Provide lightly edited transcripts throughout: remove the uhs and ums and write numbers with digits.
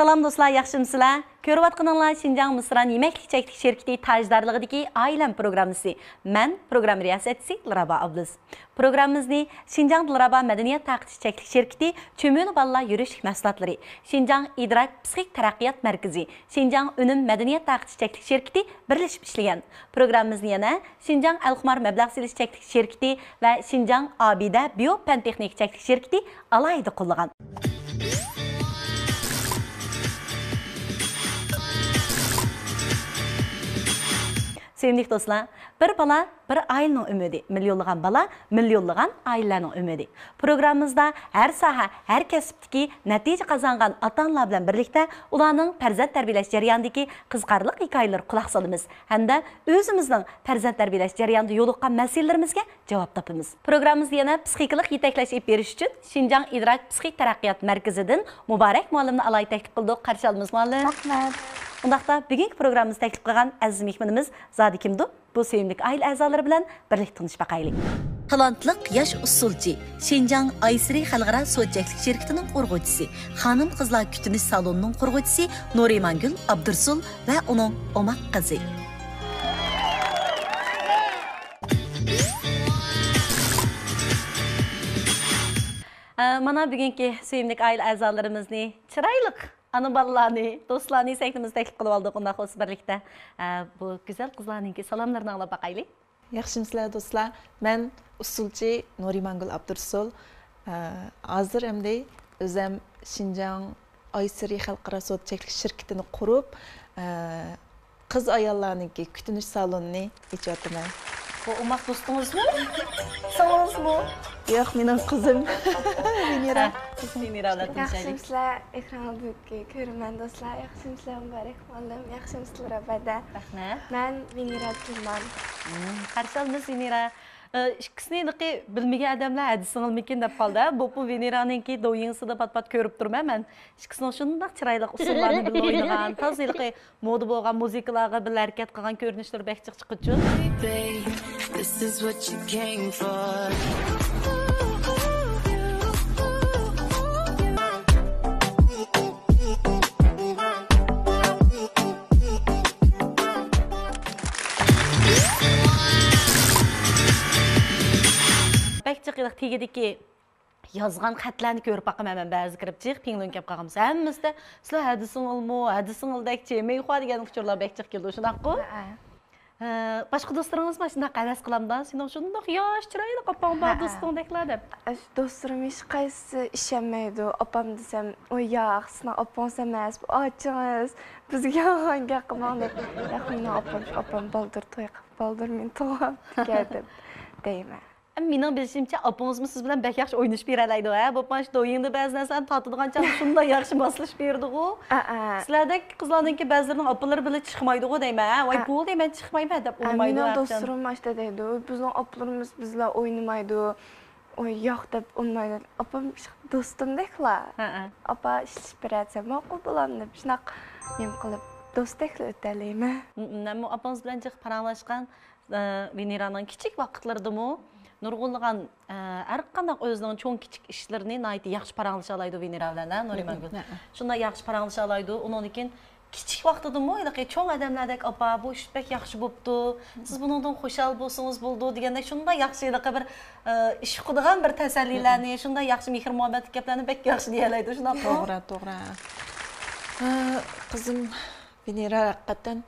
Salam dostlar, yaxşımsızlar? Görüvatqanlar Şinjan Mısıran Yemeklik Çeklik Şirketi tajdarlığıdaki Ailem programısı. Ben program riyasətçisi Lıraba Abdız. Programımızı Şinjan Lıraba Medeniyet Taqtiş Çeklik Şirketi Çömülü Ballar Yürüşlük Məslatları, Şinjan İdrak Psixik Taraqqiyat Mərkəzi, Şinjan Önüm Medeniyet Taqtiş Çeklik Şirketi birleşip işleyen. Programımızı yana Şinjan Elxumar Məbləğ Siliş Çeklik Şirketi ve Şinjan Abide Biyo-Pentexnik Çeklik Şirketi alaydı qollagan. Sevimli dostlar, bir bala bir ailenin ümidi, milyonlagan bala milyonlagan ailenin ümidi. Programımızda her saha, her kesipteki netice kazangan ata-analar bilan birlikte ularning farzand tarbiyalash jarayonidagi qiziqarli hikoyalar quloq solamiz hamda o'zimizning farzand tarbiyalash jarayonida yo'liqqan masalalarimizga javob topamiz. Programımızda yana psixikalik yetaklash berish uchun Şinjan İdrak Psixik Taraqqiyot Mərkəzidən Muborak muallimni alayda taklif qildik. Qarshi olamiz muallim. Rahmat. Undaqda bugungi programmamizni taklif qilgan aziz mehmonimiz zodi kimdi? Bu sevimli aile a'zolari bilan birlikda tanishib baqaylik. Talantliq yosh usulchi, Şinjan Aysiri Xalqaro so'tchaklik shirkatining qurg'uvchisi, xonim qizlar kutinish salonining qurg'uvchisi Nurimangul Abdursul va uning omaq qizi. Mana bugungi sevimli aile a'zolarimizni chiroyli ana balalarni, dostlarni sahnimizda taklif qilib oldik. Unda o'z birlikda bu go'zal qizlarning salomlarini anglab baqaylik. Yaxshimsizlar do'stlar. Men usulchi Nurimangul Abdursul. Hozir endi o'zim Şinjan Aysiri Xalqaro so'tchaklik shirkatini qurib, qiz ayollarning kutinish salonini ochayapman. Bu umaq do'stingizmi? Sog'ingizmi? Yo'q, mening qizim. Vinira. Vinira bilan tanishaylik. Yaxshimsizlar, ekran oldidagi ko'rman do'stlar. Yaxshimsizlar, Muborak muallim. Yaxshimsizlar abada. Rahmat. Men Vinira Tilman. Qarshi olamiz Vinira. İkisini bilmeyen adamlar hadisingizmikin deb qoldi. Bu Viniraninki do'yingsida pat-pat ko'rib turman. Men ikkisini shundoq chiroyli usullarni bilan o'ynagan, toziliqi moda bo'lgan muzikalarga bir harakat qilgan ko'rinishlar bekchiq chiqib This is what you came for. Bekçiqiliq tegidiki yazgan xatlarni ko'rib baqaman men ba'zi kirib chiq pinglon kep qolamiz. Hammamizda sizlar hadisingizmi, hadisingildek mi xo degan uchurlar bekchiq keldi shunaqku. Başqa do'stlaringiz mana shunday havas qilamdan, sen shundoq yosh chiroyli opam bor do'stingdeklar deb. Do'stlarim hech qaysi ishonmaydi. Opam desam, "Oy, yo'q, sizning opangiz emas, bu ochingiz. Bizga hanga qilmang" deb. Yaxin opam baldir to'y qilib, baldir men tug'am deb deyman. Mening bilishimcha opangizmi siz bilan bek yaxshi o'ynashib beralaydi, ha? Bo'pman shu do'yingda ba'zi narsani totadigancha shunday yaxshi moslash berdi-ku. Sizlardek qizlarningki ba'zilarining opalari bilan chiqmaydi-ku deyman, ha? Voy, bu deyman chiqmayman deb o'ylamaydi. Mening do'stlarim mana deydi. Bizning opalarimiz bizlar o'ynamaydi. Oy, yo'q deb o'ynamaydi. Opam do'stimdeklar. Opa ishlab bersa, ma'qul bo'laman deb shunaqa men qilib do'stdeklar o'talayman. Nima opangiz bilan chiqib paranglashgan Viniraning kichik vaqtlaridami nurg'unlagan har qanday o'zining cho'ng kichik ishlarini nayt yaxshi paranglasha oladi Vinira bilan, Nurimangul. Shunday yaxshi paranglasha oladi. Undan keyin kichik vaqtidami o'ylaqa cho'ng odamlardek opa bu ish bek yaxshi bo'pti. Siz bundan xushal bo'lsangiz bo'ldi degandek shunday yaxshi bir ish qiladigan bir tasallilarni, shunday yaxshi mehr muhabbat gaplarni bek yaxshi deyalaydi. Shunday To'g'ri. Qizim Vinira haqiqatan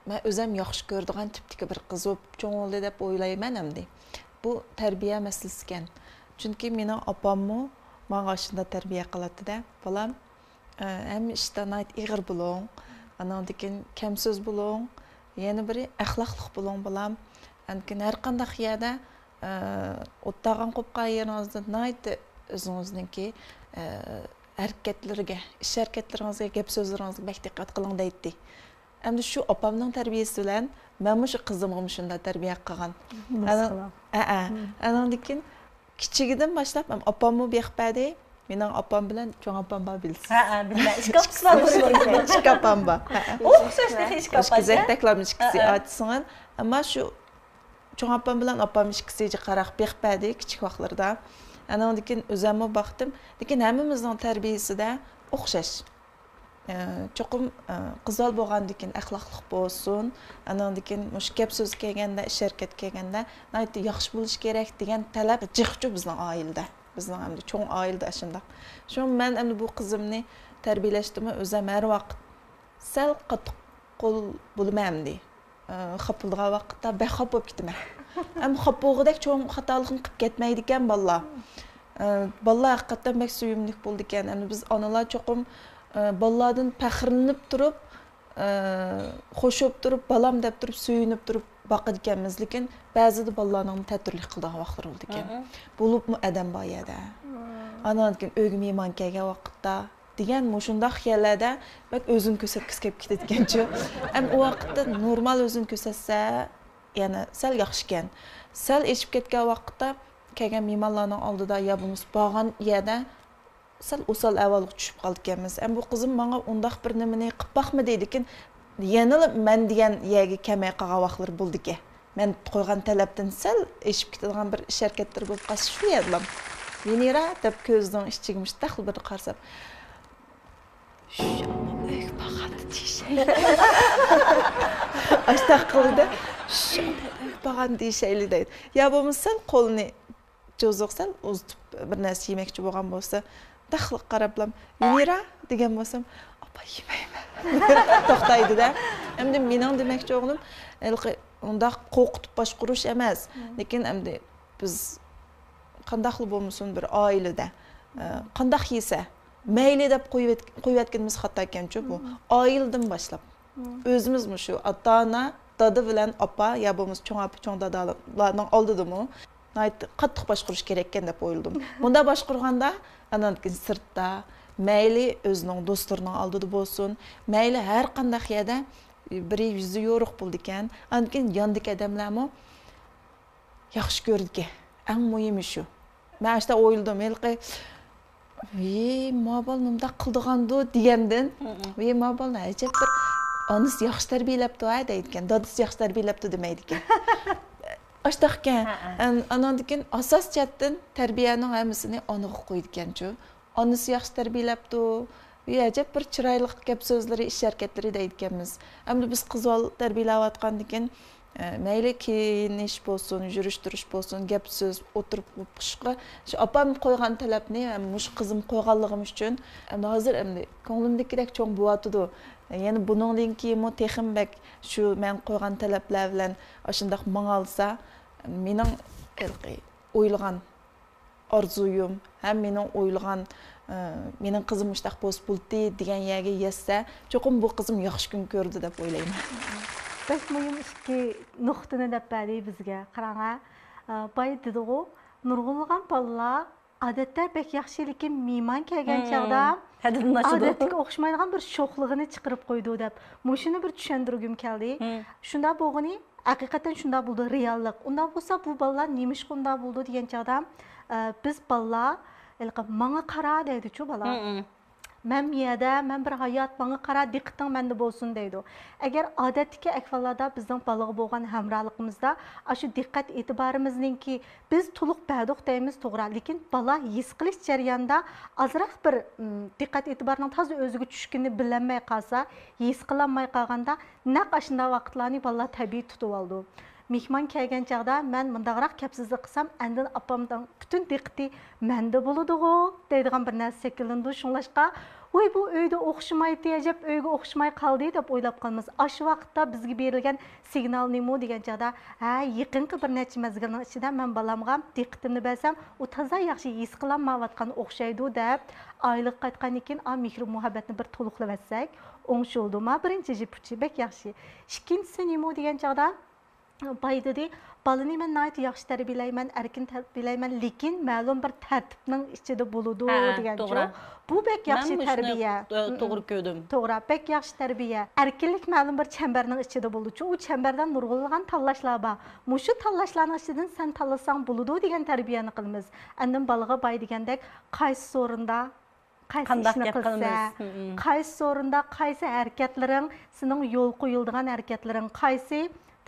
men o'zim yaxshi ko'radigan tipdagi bir qiz bo'lib cho'ng bo'ldi deb o'ylayman endi. Bu tarbiya masalasi ekan. Chunki mening opammi menga shunda tarbiya qiladi-da. Bolam ham ishdan ig'ir bo'ling, andan keyin kam so'z bo'ling, yana biri axloqli bo'ling bolam. Ankin har qanday yerda o'tdagan qo'pqa yeringizni nayt o'zingizningki harakatlarga, ish harakatlaringizga, gap so'zlaringizga bak diqqat qiling deydi. Endi shu opamning tarbiyasi bilan men shu qizimga shunday tarbiya qilgan. Andan keyin kichigidan boshlab men opamni beqpadi, mening opam bilan cho'ng opam bor bilsiz. Bilma, ishqa opam bor. O'xshashda hech qapa. Zataklarni ikkisi aytsin, ammo shu cho'ng opam bilan opam ikkisiga qarab beqpadi kichik vaqtlarda. Andan keyin o'zimni baxtim, lekin hammamizning tarbiyasida o'xshash. Çoxum qizal bo'lgandan axloqliq bo'lsin, andan keyin mush gap so'z kelganda, ish harakat kelganda, nayt yaxshi bo'lish kerak degan talab jiqchu bizning oilada. Bizning ham cho'ng oilada shunday. Shu men endi bu qizimni tarbiyalashdimi o'zim har vaqt sal qattiq qo'l bo'lmamdi. Xapıldığı vaqtda bexap bo'lib ketaman. Ham xap bo'lg'idek cho'ng xatolikni qilib ketmaydi ekan bolalar. Bolalar haqiqatan bek suyumlik bo'ldi ekan. Endi biz onalar cho'qim bolalardan faxrlanib turib, xo'shib turib, balam deb turib, suyunib turib baqadi ekanmiz, lekin ba'zida bolalarning ta'tirlik qildiğı vaqtlar bo'ldi ekan. Bo'libmi adam boyada. Anan keyin o'g'im mehmon kelgan vaqtda degan mushundaq xiyallarda bak o'zin ko'rsatgisi kelib ketadigancha. Ham u vaqtda normal o'zin ko'rsatsa, yana sal yaxshi ekan. Sal eshib ketgan vaqtda kelgan mehmonlarning oldida ya bunisi borgan yerda sal o'sal avvalga tushib qoldi ekanmiz. Ham bu qizim menga undaq bir nimani qilib boqma deydi, lekin yana men degan yerga kelmay qolgan vaqtlar bo'ldi-ki. Men qo'ygan talabdan sal eshib ketadigan bir ish harakatlar bo'lib qolsa shu yerlar. Venera deb ko'zning ichiga mushtaqil bir qarsam Şamam öyle bağırdı diyeceğim. Açtaq qildi. Şamam öyle bağırdı diyeceğim deydi. Ya bu misal qo'lini cho'ziqsal uzitib bir narsa yemoqchi bo'lgan bo'lsa, daxliq qarablam, "Venera" degan bo'lsam, "Apa yemayman." To'xtaydi-da. Endi mening demoqchi o'g'lim, unda qo'rqitib boshqarish emas, lekin endi biz qandaqli bo'lmasin bir oilada qandaq yesa mayli deb qo'yayotganimiz xato ekan-ku bu. Oiladan boshlab. O'zimizmi shu ota-ona, dada bilan opa, ya bo'lmasa cho'ng opa, cho'ng dadalarning oldidami, qattiq boshqarish kerak ekan deb o'yladim. Bunda boshqarganda, anan keyin sirtda, mayli o'zining do'stlarining oldida bo'lsin, mayli har qanday yerda bir yuzi yo'riq bo'ldi ekan, anan keyin yondagi odamlarmi yaxshi ko'rdi. Eng muhimi shu. Men ashta o'yladim, mabal nımda qıldıqandı degandan, mabal ajab bir onisi yaxshi tarbiyalabdi deydigan, dadisi yaxshi tarbiyalabdi demaydi ekan. Ashtaq ekan. Andan keyin asos chatdan tarbiyaning hammasini onaga qo'ydi ekan-chu. Onisi yaxshi tarbiyalabdi, ajab bir chiroyli gap so'zlari, ish harakatlari deydiganmiz. Endi biz qizol tarbiyalayotgandan keyin mayli kiyinish bo'lsin, yurish turish bo'lsin, gap so'z o'tirib o'qishga shu opam qo'ygan talabni mush qizim qo'yganligim uchun hozir endi ko'nglimdagidek cho'ng bo'yatdi. Yana buningdan keyin texmbek shu men qo'ygan talablar bilan shundoq mang'alsa, mening o'ylagan orzuyum, ham mening o'ylagan mening qizim mushtaq bo'ldi degan yerga yetsa, cho'qim bu qizim yaxshi kun ko'rdi deb o'ylayman. Bek mühim iki nuqtani deb berdi bizga. Qarаңа, bay dedi-ku, nurg'unlagan bolalar odatda bek yaxshi, lekin mehmon kelgan chaqda odatga o'xshamaydigan bir sho'xligini chiqarib qo'ydi deb. Mushuni bir tushuntirgim keldi. Shunda bo'lg'ini, haqiqatan shunda bo'ldi, reallik. Unda bo'lsa bu bolalar nemish qunda bo'ldi degan chaqda biz bolalar menga qara deydi-chu bola. Men miyada, men bir hayot menga qara, diqqating menda bo'lsin deydi. Agar odatdagi ahvollarda bizning bolaga bo'lgan hamrohligimizda shu diqqat e'tiborimizninki biz to'liq berdik deymiz, to'g'ri, lekin bola his qilish jarayonida azroq bir diqqat e'tiborning toza o'ziga tushishini bilmay qolsa, his qilolmay qolganda naq shunday vaqtlarni bolalar tabiiy tutib oldi. Mehmon kelgan chaqda men mundaqroq kapsizlik qilsam, andin opamning butun diqqati menda bo'ladi-ku deydigan bir narsa shakllandi. Shunlashqa, voy bu uyda o'xshamaydi, ajab uyga o'xshamay qoldi deb o'ylab qolamiz. Shu vaqtda bizga berilgan signal nima degan chaqda, yaqinqi bir necha mazgilning ichida men bolamga diqqatimni bersam, u toza yaxshi his qilolmayotgan o'xshaydi deb oylik qaytgandan keyin mehr muhabbatni bir to'liqlab etsak, o'ngshildimi? Birinchi jipuchi bek yaxshi. Ikkinchisi nima degan chaqda bay dedi, balani men nayt yaxshi tarbiyalayman, erkin tarbiyalayman, lekin ma'lum bir tartibning ichida bo'ladi degancha. Bu bek yaxshi tarbiya. To'g'ri ko'rdim. To'g'ri, bek yaxshi tarbiya. Erkinlik ma'lum bir chambarning ichida bo'ladi. U chambardan nurg'unlagan tanlashlar bor. Mushu tanlashlarning ichidan sen tanlasang bo'ladi degan tarbiyani qilamiz. Andan balaga bay degandek, qaysi o'rinda qaysi ishni qilsa, qaysi o'rinda qaysi harakatlaring, sening yo'l qo'yiladigan harakatlaring qaysi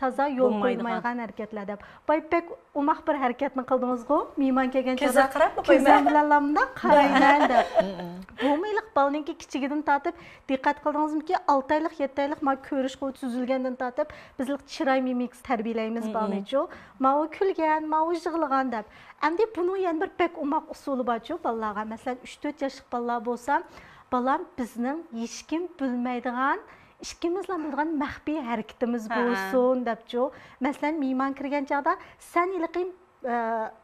taza yol Bo'lmaydigan. qo'ymaydigan harakatlar deb. Boy pek umaq bir harakatni qildingiz-ku, mehmon kelgan Ko'zga qarab mı qo'yma? ko'zim bilan lamda qarayman deb. Bu miyliq balaninki kichigidan tortib diqqat qildingizmi-ki 6 oylik, 7 oylik ma ko'rish qo'y tuzilgandan tortib bizlik chiroy mimikasi tarbiyalaymiz balanichu. Ma u kulgan, ma u yig'lagan deb. Endi buning yana bir pek umaq usuli borchu balalarga. Masalan 3-4 yoshlik balalar bo'lsa, balam bizning hech kim bilmaydigan ikkimizla bilgan maxfiy harakatimiz bo'lsin debchu. Masalan, mehmon kirgan chaqda sen iliqim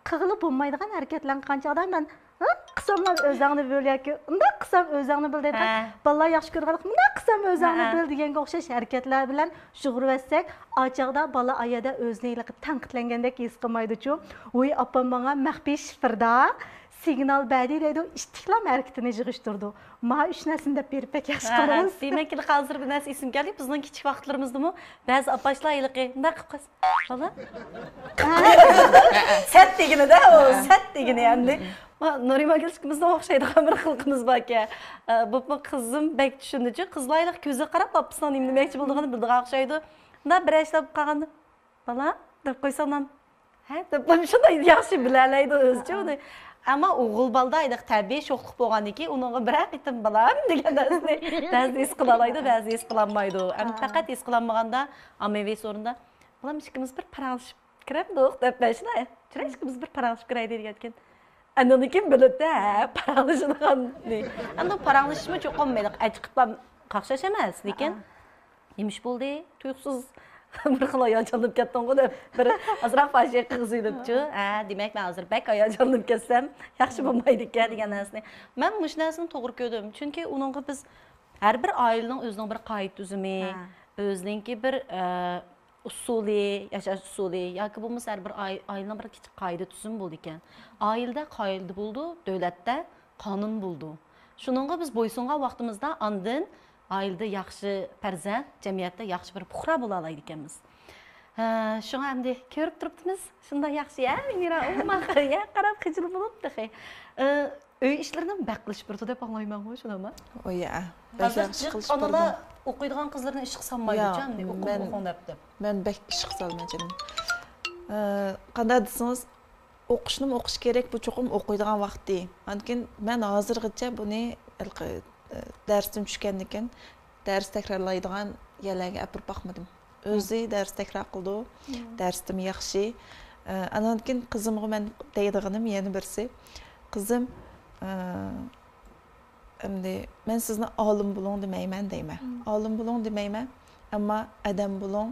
qig'ilib bo'lmaydigan harakatlarni qilgan chaqda men qismlar o'zingni bil yoki unda qism o'zingni bil deydi. Balalar yaxshi ko'rgan, bunda qism o'zingni bil deganga o'xshash harakatlar bilan shug'ullansak, ochaqda bala ayada o'zini iliqib tanqidlangandek his qilmaydi-chu. Voy opam menga maxfiy shifrda signal berdi deydi, istiklam hareketini yig'ishtirdi. Ma 3 narsani deb berib pek yaxshi qilamiz. Demek ki hozir bir narsa esim keldi. Bizning kichik vaqtlarimizda ba'zi apashlar iliqi bunday qilib qolsa. Bala. Sat degini-da, o sat degini endi. Nurima gelishimizdan o'xshaydigan bir xilqimiz bor-ki. Bu qizim bek tushundichi, qizlar iliq ko'zga qarab apasini nima demoqchi bo'lganini bildigan o'xshaydi. Unda bir ishlab qolganda, bala deb qo'ysam ham, ha deb shunday yaxshi bilalaydi o'zicha uni. Ama oğul balda aydık tabii şokluk boğandı ki onunla bırak ettim balam degan narsani ba'zi his qilalaydı, ba'zi his qilanmaydı. Ama faqat his qilanmaganda amevi sorunda balam ikimiz bir paralashib kiramiz deb başla. Chiray ikimiz bir paralashib kiraydi degan. Andan kim biladi paralashadigan. Anda paralashishmi cho'qolmaydi. Achiqib qaqshash emas, lekin nemish bo'ldi? Tuyuqsiz bir xil hayacanlanıp ketdim deb bir azroq fajia qilib-qo'yibchi. Demak, men hozir bak hayacanlanıp ketsam, yaxshi bo'lmaydi-ku degan narsani. Men mush narsani to'g'ri ko'rdim. Chunki uningga biz har bir oilaning o'zining bir qoida tuzumi, o'zininki bir usuli, yashash usuli yoki bo'lmasa har bir oilaning bir kichik qoida tuzumi bo'ldi ekan. Oilada qoida bo'ldi, davlatda qonun bo'ldi. Shuningga biz bo'ysungan vaqtimizda andin ailede yaxshi farzand, jamiyatda yaxshi bir puxra bo'la oladi ekanmiz. Shunga endi ko'rib turibmiz. Shunda yaxshi ya, Mira, ya qarab qijil bo'libdi. Uy ishlarini baqilish birdi deb anglayman-ku, shunami? Oya. Yaxshi qilish onalar o'qiydigan qizlarni ish qilsanmaydi-ku, endi o'qib deb. Men bek ish qilolmayman. Qanday desangiz, o'qishni o'qish kerak, bu cho'qim o'qiydigan vaqti. Lekin men hozirgacha buni darsdan tushgandan keyin dars takrorlaydigan yerlarga olib boqmadim. O'zi dars takror qildi. Darsdim yaxshi. Andan keyin qizimga men deydiganim yana birsi. Qizim endi men sizni olim bo'ling demayman deyman. Olim bo'ling demayman, ammo odam bo'ling,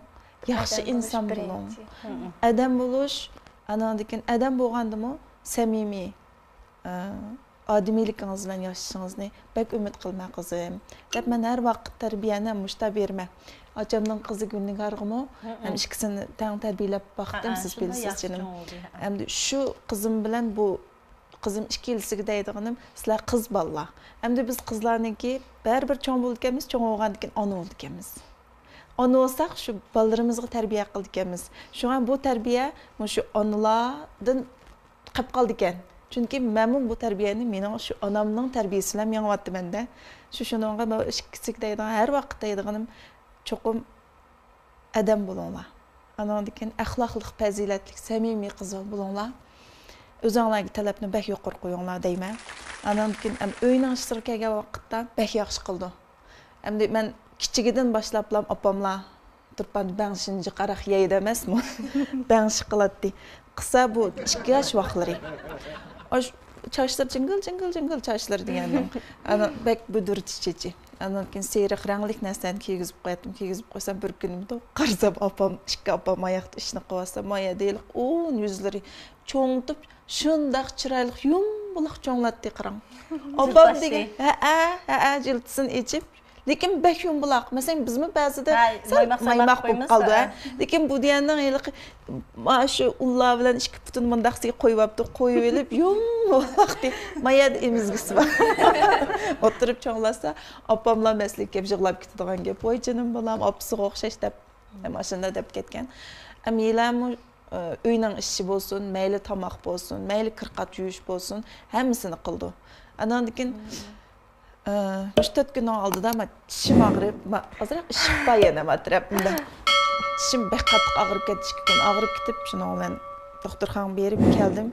yaxshi inson bo'ling. Odam bo'lish, andan keyin odam bo'lgandimi, samimiy odimiyligingiz bilan yashashingizni bek umid qilma qizim deb men har vaqt tarbiyani mushta berma. Acamning qizi Gulnigarg'imi ham ikkisini tang tarbiyalab boqdim, siz bilasiz jinim. Endi shu qizim bilan bu qizim 2 yilsiga deydiganim sizlar qiz bolalar. Endi biz qizlarniki baribir cho'ng bo'lganmiz, cho'ng bo'lgandan keyin ona bo'lganmiz. Ona olsak shu bolalarimizga tarbiya qildik-miz. Shunga bu tarbiya shu onalardan qilib qoldi ekan. Çünkü memnun bu terbiyeni mening şu anamning tarbiyasi bilan yangyapman-da. Shuningga men kichik deydigan har vaqt deydiganim cho'qim odam bo'linglar. Andan keyin axloqli, fazilatli, samimiy qiz bo'linglar. O'zingizlarga talabni bak yuqori qo'yinglar deyman. Andan keyin uyning ishtiroki kelgan vaqtda bak yaxshi qildi. Endi men kichigidan boshlab opamlar turpan bangshinji qaraq yeydi emasmi? Bangshi qiladi. Qisa bu 2 yosh vaqtlari. Çarşılar cıngıl çarşılar diyendim. Ana bek büdürtüçü. Ana keyin seyrik ranglik narsani kiygizib qo'ysam bir kunimda qarsam opam, ikki opam oyoqda ishni qilsa, moya deylik, 10 yuzlari cho'ngtib, shundaq chiroyli yumbuloq cho'nglatdi qarang. Opam degan, ha, jiltisini ichib, lekin bek yumbuloq. Masalan, bizmi ba'zida maymoq bo'lib qoldi. Lekin bu diyanning iliq shu ullar bilan 2 putun mundaqsiga qo'yib olibdi, qo'yib elib yumbuloq deb mayad emizgisi bor. O'tirib cho'nglasa, opamlar maslik kelib yig'lab ketadigan gap. Voy jinim bolam, opasiga o'xshash deb mashina deb ketgan. Amilam uyning ishi bo'lsin, mayli tomoq bo'lsin, mayli qirqat yuyish bo'lsin, hammasini qildi. Andan keyin 3-4 kun oldida men tishim og'rib, ozroq ishib yana matrabimda. dişim bek qattiq og'rib ketdi 2 kun. Og'rib ketib, shuni bilan doktorxonaga berib keldim.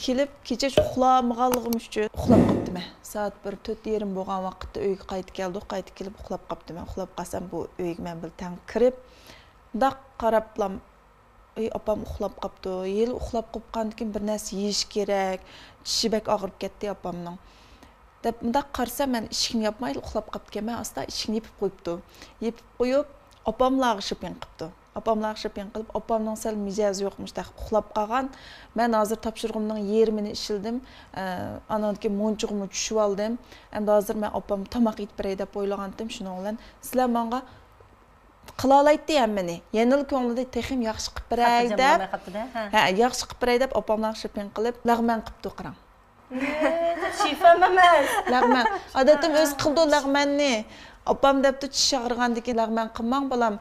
Kelib, kecha uxlamaganligim uchun uxlab qopdim. Soat 1:30 bo'lgan vaqtda uyga qaytib keldik. Qaytib kelib uxlab qopdim. Uxlab qolsam bu uyga men bir tang kirib, daq qarablam opam uxlab qopdi. Yil uxlab qopqandan keyin bir narsa yeyish kerak. Tishi bek og'rib ketdi opamning. Deb bundaq qarsa men ishni yapmay uxlab qopganman. Asta ishni yepib qo'yibdi. Yepib qo'yib, opam lag'ishib qilibdi. Opam lag'ishib qilib, opamning sal mijozi yo'qmish, daq uxlab qolgan. Men hozir topshirig'imning yarmini ishildim. Andan keyin monchug'imni tushib oldim. Endi hozir men opam tomoq yetib beray deb o'ylagandim. Shuning bilan sizlar menga qila olaydi hammani. Yenil ko'nglida texim yaxshi qilib beray deb. Ha, yaxshi qilib beray deb opam lag'ishib qilib, lag'man qilibdi qarang. Şifam emas. Lag'man. Odatim o'z qildi lag'manni. Opam debdi tish og'rigandan keyin lag'man qilmang bolam,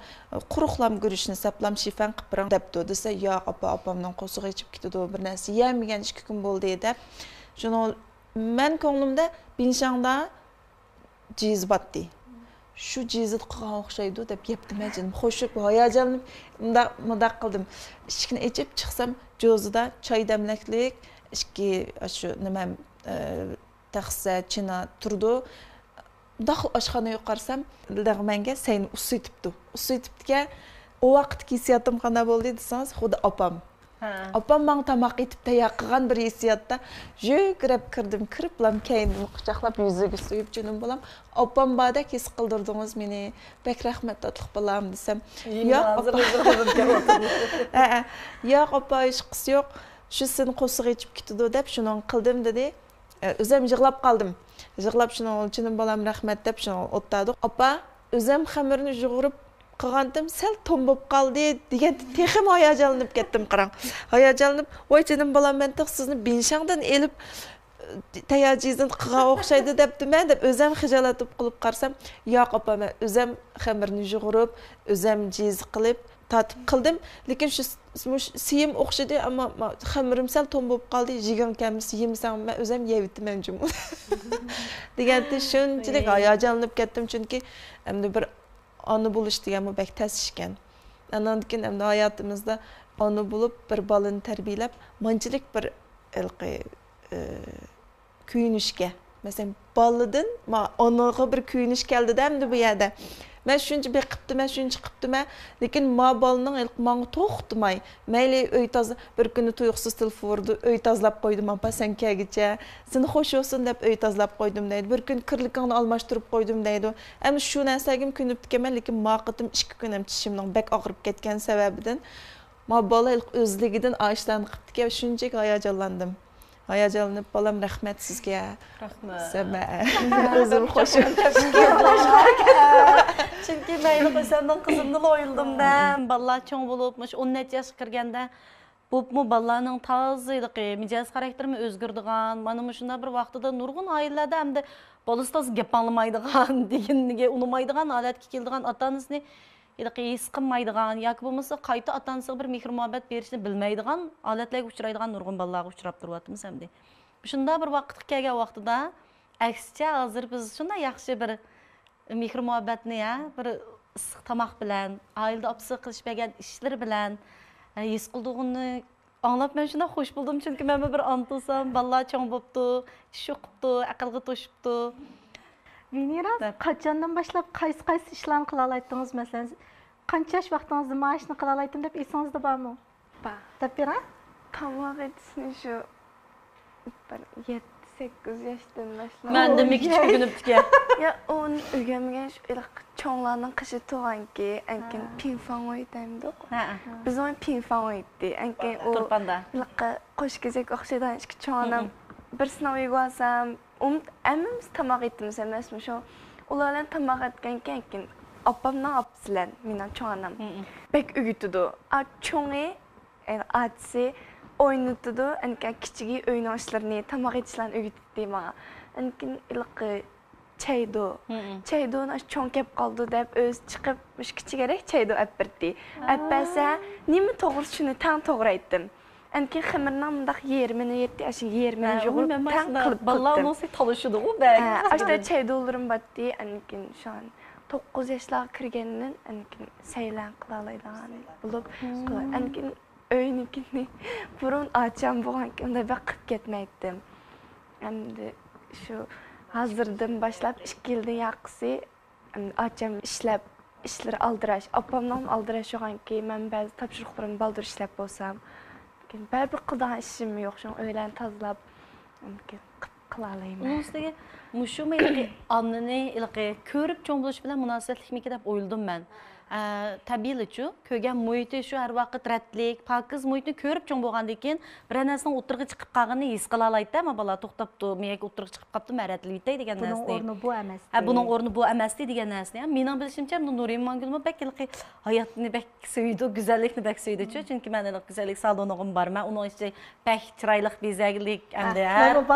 quruqlam gurishni saplam shifan qilib berang debdi. Desa, yo'q, opamning qo'sig'i ichib ketdi, bir narsa yemagan 2 kun bo'ldi deb. Shuni men ko'nglimda Binshangda jiz batdi. Shu jizni qilgan o'xshaydi deb yepdim jinim. Xo'shib, hayajonlanib, mundaq qildim. Ishkini ichib chiqsam, jo'zida choy damlaklik, ishki shu nima taxsa china turdi. Daxil oshxonaga qarsam, lag'manga sayni usitibdi. Usitibdiga o vaqtki hissiyotim qanday bo'ldi desangiz, xuddi opam. Opam menga tomoq etib tayyor qilgan bir hissiyotda yugurib kirdim, kiriblam keyin quchoqlab yuziga suyib junim bolam. Opam badek his qildirdingiz meni. Bek rahmat tatliq bolam desam, yo'q, yo'q, opa hech qisi yo'q. Shu seni qo'sig'i ichib ketdi deb shuni qildim dedi. O'zim yig'lab qoldim. Yig'lab shuni junim bolam rahmat deb shuni o'tadi. Opa, o'zim xamirni yug'urib qilgandim, sal to'mbib qoldi degan texim hayajonlanib ketdim qarang. Hayajonlanib, voy jinim bolam men sizni Binshangdan elib tayyorjizini qilgan o'xshaydi debdim-a deb o'zim xijolatib qilib qarsam, yo'q opa, men o'zim xamirni yug'urib, o'zim jiz qilib tatib qildim, lekin shu siyim o'xshadi, ammo xamirim sal to'mbib qoldi, yegan kamisi yemsam men o'zim yeyibdim jum. Deganda shunchalik hayajonlanib ketdim, chunki endi bir ona bo'lish degan bu bek tas ekan. Andan keyin endi hayotimizda ona bo'lib, bir bolani tarbiyalab, manchilik bir kuyinishga. Masalan, boladan onaga bir kuyinish keldi-da endi bu yerda. Men shuncha beqibdim, shuncha qibdim, lekin ma bolaning menga to'xtamay, mayli uy toza bir kuni tuyuqsiz telefonda uy tozalab qo'ydim, apa sen kelgicha, seni xush olsin deb uy tozalab qo'ydim deydi. Bir kun kirlikingni almashtirib qo'ydim deydi. Endi shu narsagim kunib tikaman, lekin maqatim 2 kun ham tishimning bek og'rib ketgan sababidan ma bola o'zligidan ashdan qibdiki, shunchaki hayajonlandim. Hayajonlanib bolam rahmat sizga. Rahmat. Sama. O'zim xush. Chunki mayli qo'ysamdan qizimni o'yildim-da, bolalar cho'ng bo'libmish, 10 yoshga kirganda bo'pmi bolalarning tozaligi, mijoz xarakterini o'zgardigan, mana shunda bir vaqtida nurg'un oilalarda hamda bolasi toz gap anglamaydigan, deganiga unumaydigan holatga keldigan ota-onasini his qilmaydigan yoki bo'lmasa qayta ota-onasiga bir mehr muhabbat berishni bilmaydigan holatlarga uchraydigan nurg'un bolalarga uchrab turyapmiz hamda. Shunda bir vaqtga kelgan vaqtida aksicha hozir biz shunday yaxshi bir mehr muhabbatni bir issiq tomoq bilan, oilada opsi qilish bergan ishlar bilan his qildig'ini anglab men shunday xush bo'ldim, chunki men bir antasam, bolalar cho'ng bo'libdi, tish o'qibdi, aqlga to'shibdi. Venera, qachondan boshlab qaysi ishlarni qila oladingiz? Masalan, qancha yosh vaqtingizda mana ishni qila oldim deb esingizda bormi? Bor. Deb bering. Tomoq etishni shu 7-8 yoshdan boshlab. Menda kichik kunibdiki. Ya onu öyrənməyən şu çoğlarının qışı tuğanki, ənkin pinfan oydayımdı. Biz onu pinfan oydu. Ənkin o Turpanda. Qoş gezek oxşaydan işki çoğanam birisini uygulasam, əmimiz tamaq etdimiz emasmı şu. Onlarla tamaq etkenki ənkin apamdan apsılan, mənim çoğanam. Bək ügütüdü. Çoğu, adisi oynatıdı. Ənkin kiçigi oynaşlarını, tamaq etişlərini ügütüdü bana. Ənkin çaydı. Çaydı çoğun kep qaldı deyib öz çıxıb kiçigerek çaydı əppirdi. Əpbəsə, nimi toğru şunu tan toğru etdim. Ənkin xəmirdən mındaq yerimini yetdi, aşın yerimini yoğurup tan qılıb qıttım. Ballar nasıl tanışıdı o bəy? Aşda çaydı olurum batdı, ənkin şu an 9 yaşlarga kirgandan ankin saylan qila oladigan bo'lib ankin uynikini burun ocham bo'lganki unda bir qilib ketmaydim. Endi shu hozirdan boshlab 2 yildan yaqisi ocham ishlab ishlar aldirash, opamdan aldirash yo'g'anki, men ba'zi topshiriqlarimni baldur ishlab bo'lsam, baribir qiladigan ishim yo'q, shu uylarni tozalab qila olmayman. Bunun üstüge muşu meyli anneni ilqi körüp çoğun buluş bilen münasebetlik mi ki dep oyuldum ben. Tabiiyli şu, kögen muhiti şu her vakit retlik, pakiz muhitini körüp çoğun boğan dekin, bir anasının oturgu çıkıp kağını his kılalaydı ama bala toxtapdı, meyek oturgu çıkıp kaptı məretlilikte degen nesni. Bunun ornu bu emas. Bunun ornu bu emasdi degen nesni. Menin bilişimçe Nuriye Mangül'ü bek ilqi hayatını bek söydü, güzellikini bek söydü şu. Çünkü ben ilq güzellik salonum var. Ben onun işte bek çıraylık, bezeglik, her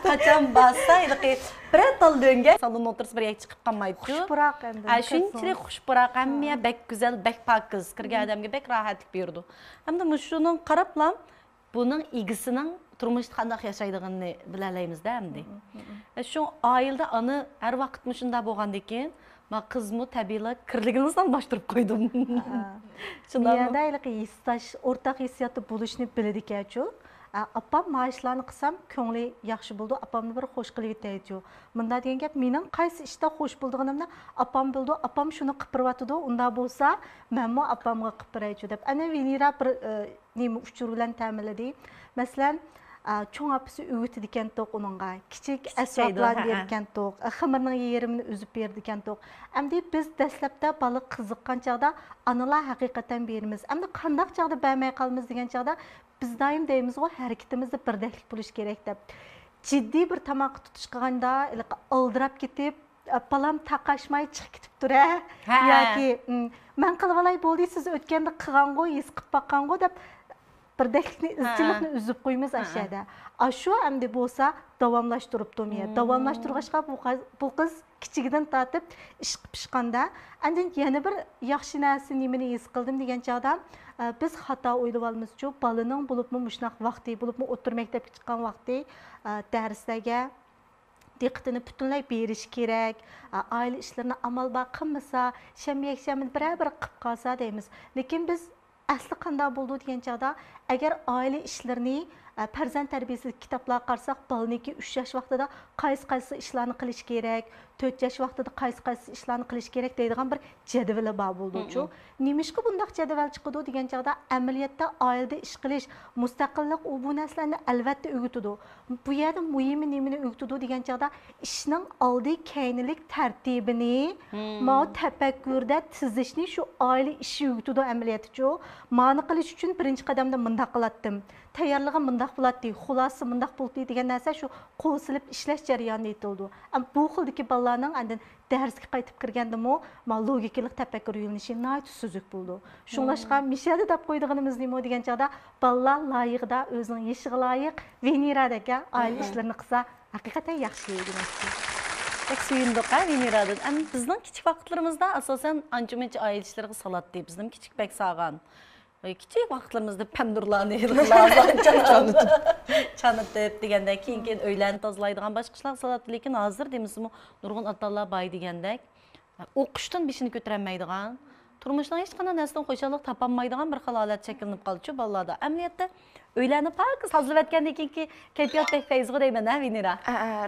kaçan bassa ilqi bir tal dönge salon otursa bir yak çıkıp kalmaydı. Xushpurak endi. Şunçilik xushpurak, hamma bek güzel, bek pakiz. Kirgan adamga bek rahatlik berdi. Hem de şunun qaraplam bunun igisinin turmushda qanday yashaydigini bilalaymiz-da hamdi. Şu oilada ana har vaqt mushunda bo'lgandan men qizmi tabiiyla kirligimizdan boshlab qo'ydim. Shunday ilqi histash, o'rtaq hissiyatda bo'lishni biladi ekan-ku. Apam maaşlarını qısam ko'ngli yaxshi bo'ldi. Apamni bir xo'sh qilib yetaydi. Bunda degan gap mening qaysi ishda xo'sh bo'lganimni apam bildi. Apam shuni qipiryotdi. Unda bo'lsa, menmi apamga qipiraychi deb. Ana Venera bir nima uchur bilan ta'minladi. Masalan, cho'ng apisi o'g'itdi ekan to'q uningga. Kichik asboblar bergan to'q, xamirning yerimini uzib berdi ekan to'q. Endi biz dastlabda bola qiziqqan chaqda analar haqiqatan beramiz. Endi qanday chaqda bermay qolamiz degan chaqda biz daim deymiz o hareketimizde birdeklik buluş gerek deb. Ciddi bir tamak tutuş qilganda aldırap ketip, palam taqashmay chiqib ketib tura. Yoki men qilib olay bo'ldi, siz o'tganda qilgan qo'y, his qilib baqqan qo'y deb birdeklikni, izchillikni uzib qo'ymiz ashada. Shu endi bo'lsa davomlashtiribdi men. Davomlashtirg'achqa bu qiz kichigidan tortib ish qilib pishqanda, endi yana bir yaxshi narsa nimani his qildim degan chog'da biz xato o'ylab olamiz-ku, bolaning bo'libmi mushnaq vaqti, bo'libmi o'tir maktabga chiqqan vaqti darslarga diqqatini butunlay berish kerak. Oila ishlarini amal bor qilmasa, shamma-yakshamni bir-bir qilib qolsa deymiz. Lekin biz asli qanday bo'ldi degan chog'da, agar oila ishlarini farzand tarbiyasi kitoblar qarsak, balaniki 3 yosh vaqtida qaysi ishlarni qilish kerak, 4 yosh vaqtida qaysi ishlarni qilish kerak deydigan bir jadvali bor bo'ldi-ku. Nimishqa bundaq jadval chiqdi degan chog'da amaliyotda oilada ish qilish, mustaqillik bu narsalarni albatta o'rgatadi. Bu yerda muhimi nimani o'rgatadi degan chog'da ishning oldi keyinlik tartibini, ma tafakkurda tizishni shu oila ishi o'rgatadi amaliyotda. Ma'ni qilish uchun birinchi qadamda mundaq qilatdim. Tayyorlig'i mundaq bo'ladi, xulosa mundaq bo'ldi degan narsa shu qo'l silib ishlash jarayonida aytildi. Bu xildagi bolalarning andin darsga qaytib kirgandimi, logikalik tafakkur yo'linishi nihoyat suzuk bo'ldi. Shunlashqa mishada deb qo'ydiganimiz nima degan chog'da bolalar loyiqda o'zining yeshiga loyiq Veneradagi oila ishlarini qilsa haqiqatan yaxshi bo'ladi. Pek suyunduq Veneradan. Ama bizning kichik vaqtlarimizda asosan ancha-muncha oila ishlariga salatdi. Bizning kichik pek sağgan. Kichik vaqtlarimizda pandurlarni chanitib degandek, keyin uylarni tozalaydigan boshqa ishlar salatdi. Lekin hozir deymizmi, nurg'un otalar boy degandek, o'qishdan beshini ko'tarolmaydigan, turmushdan hech qanday narsadan xo'shallik topolmaydigan bir xil holat shakllanib qoldi-ku bolalarda. Amaliyotda uylarni pakiz hazırlatgandan keyingi kayfiyatdek fayzg'i deyman, Venera.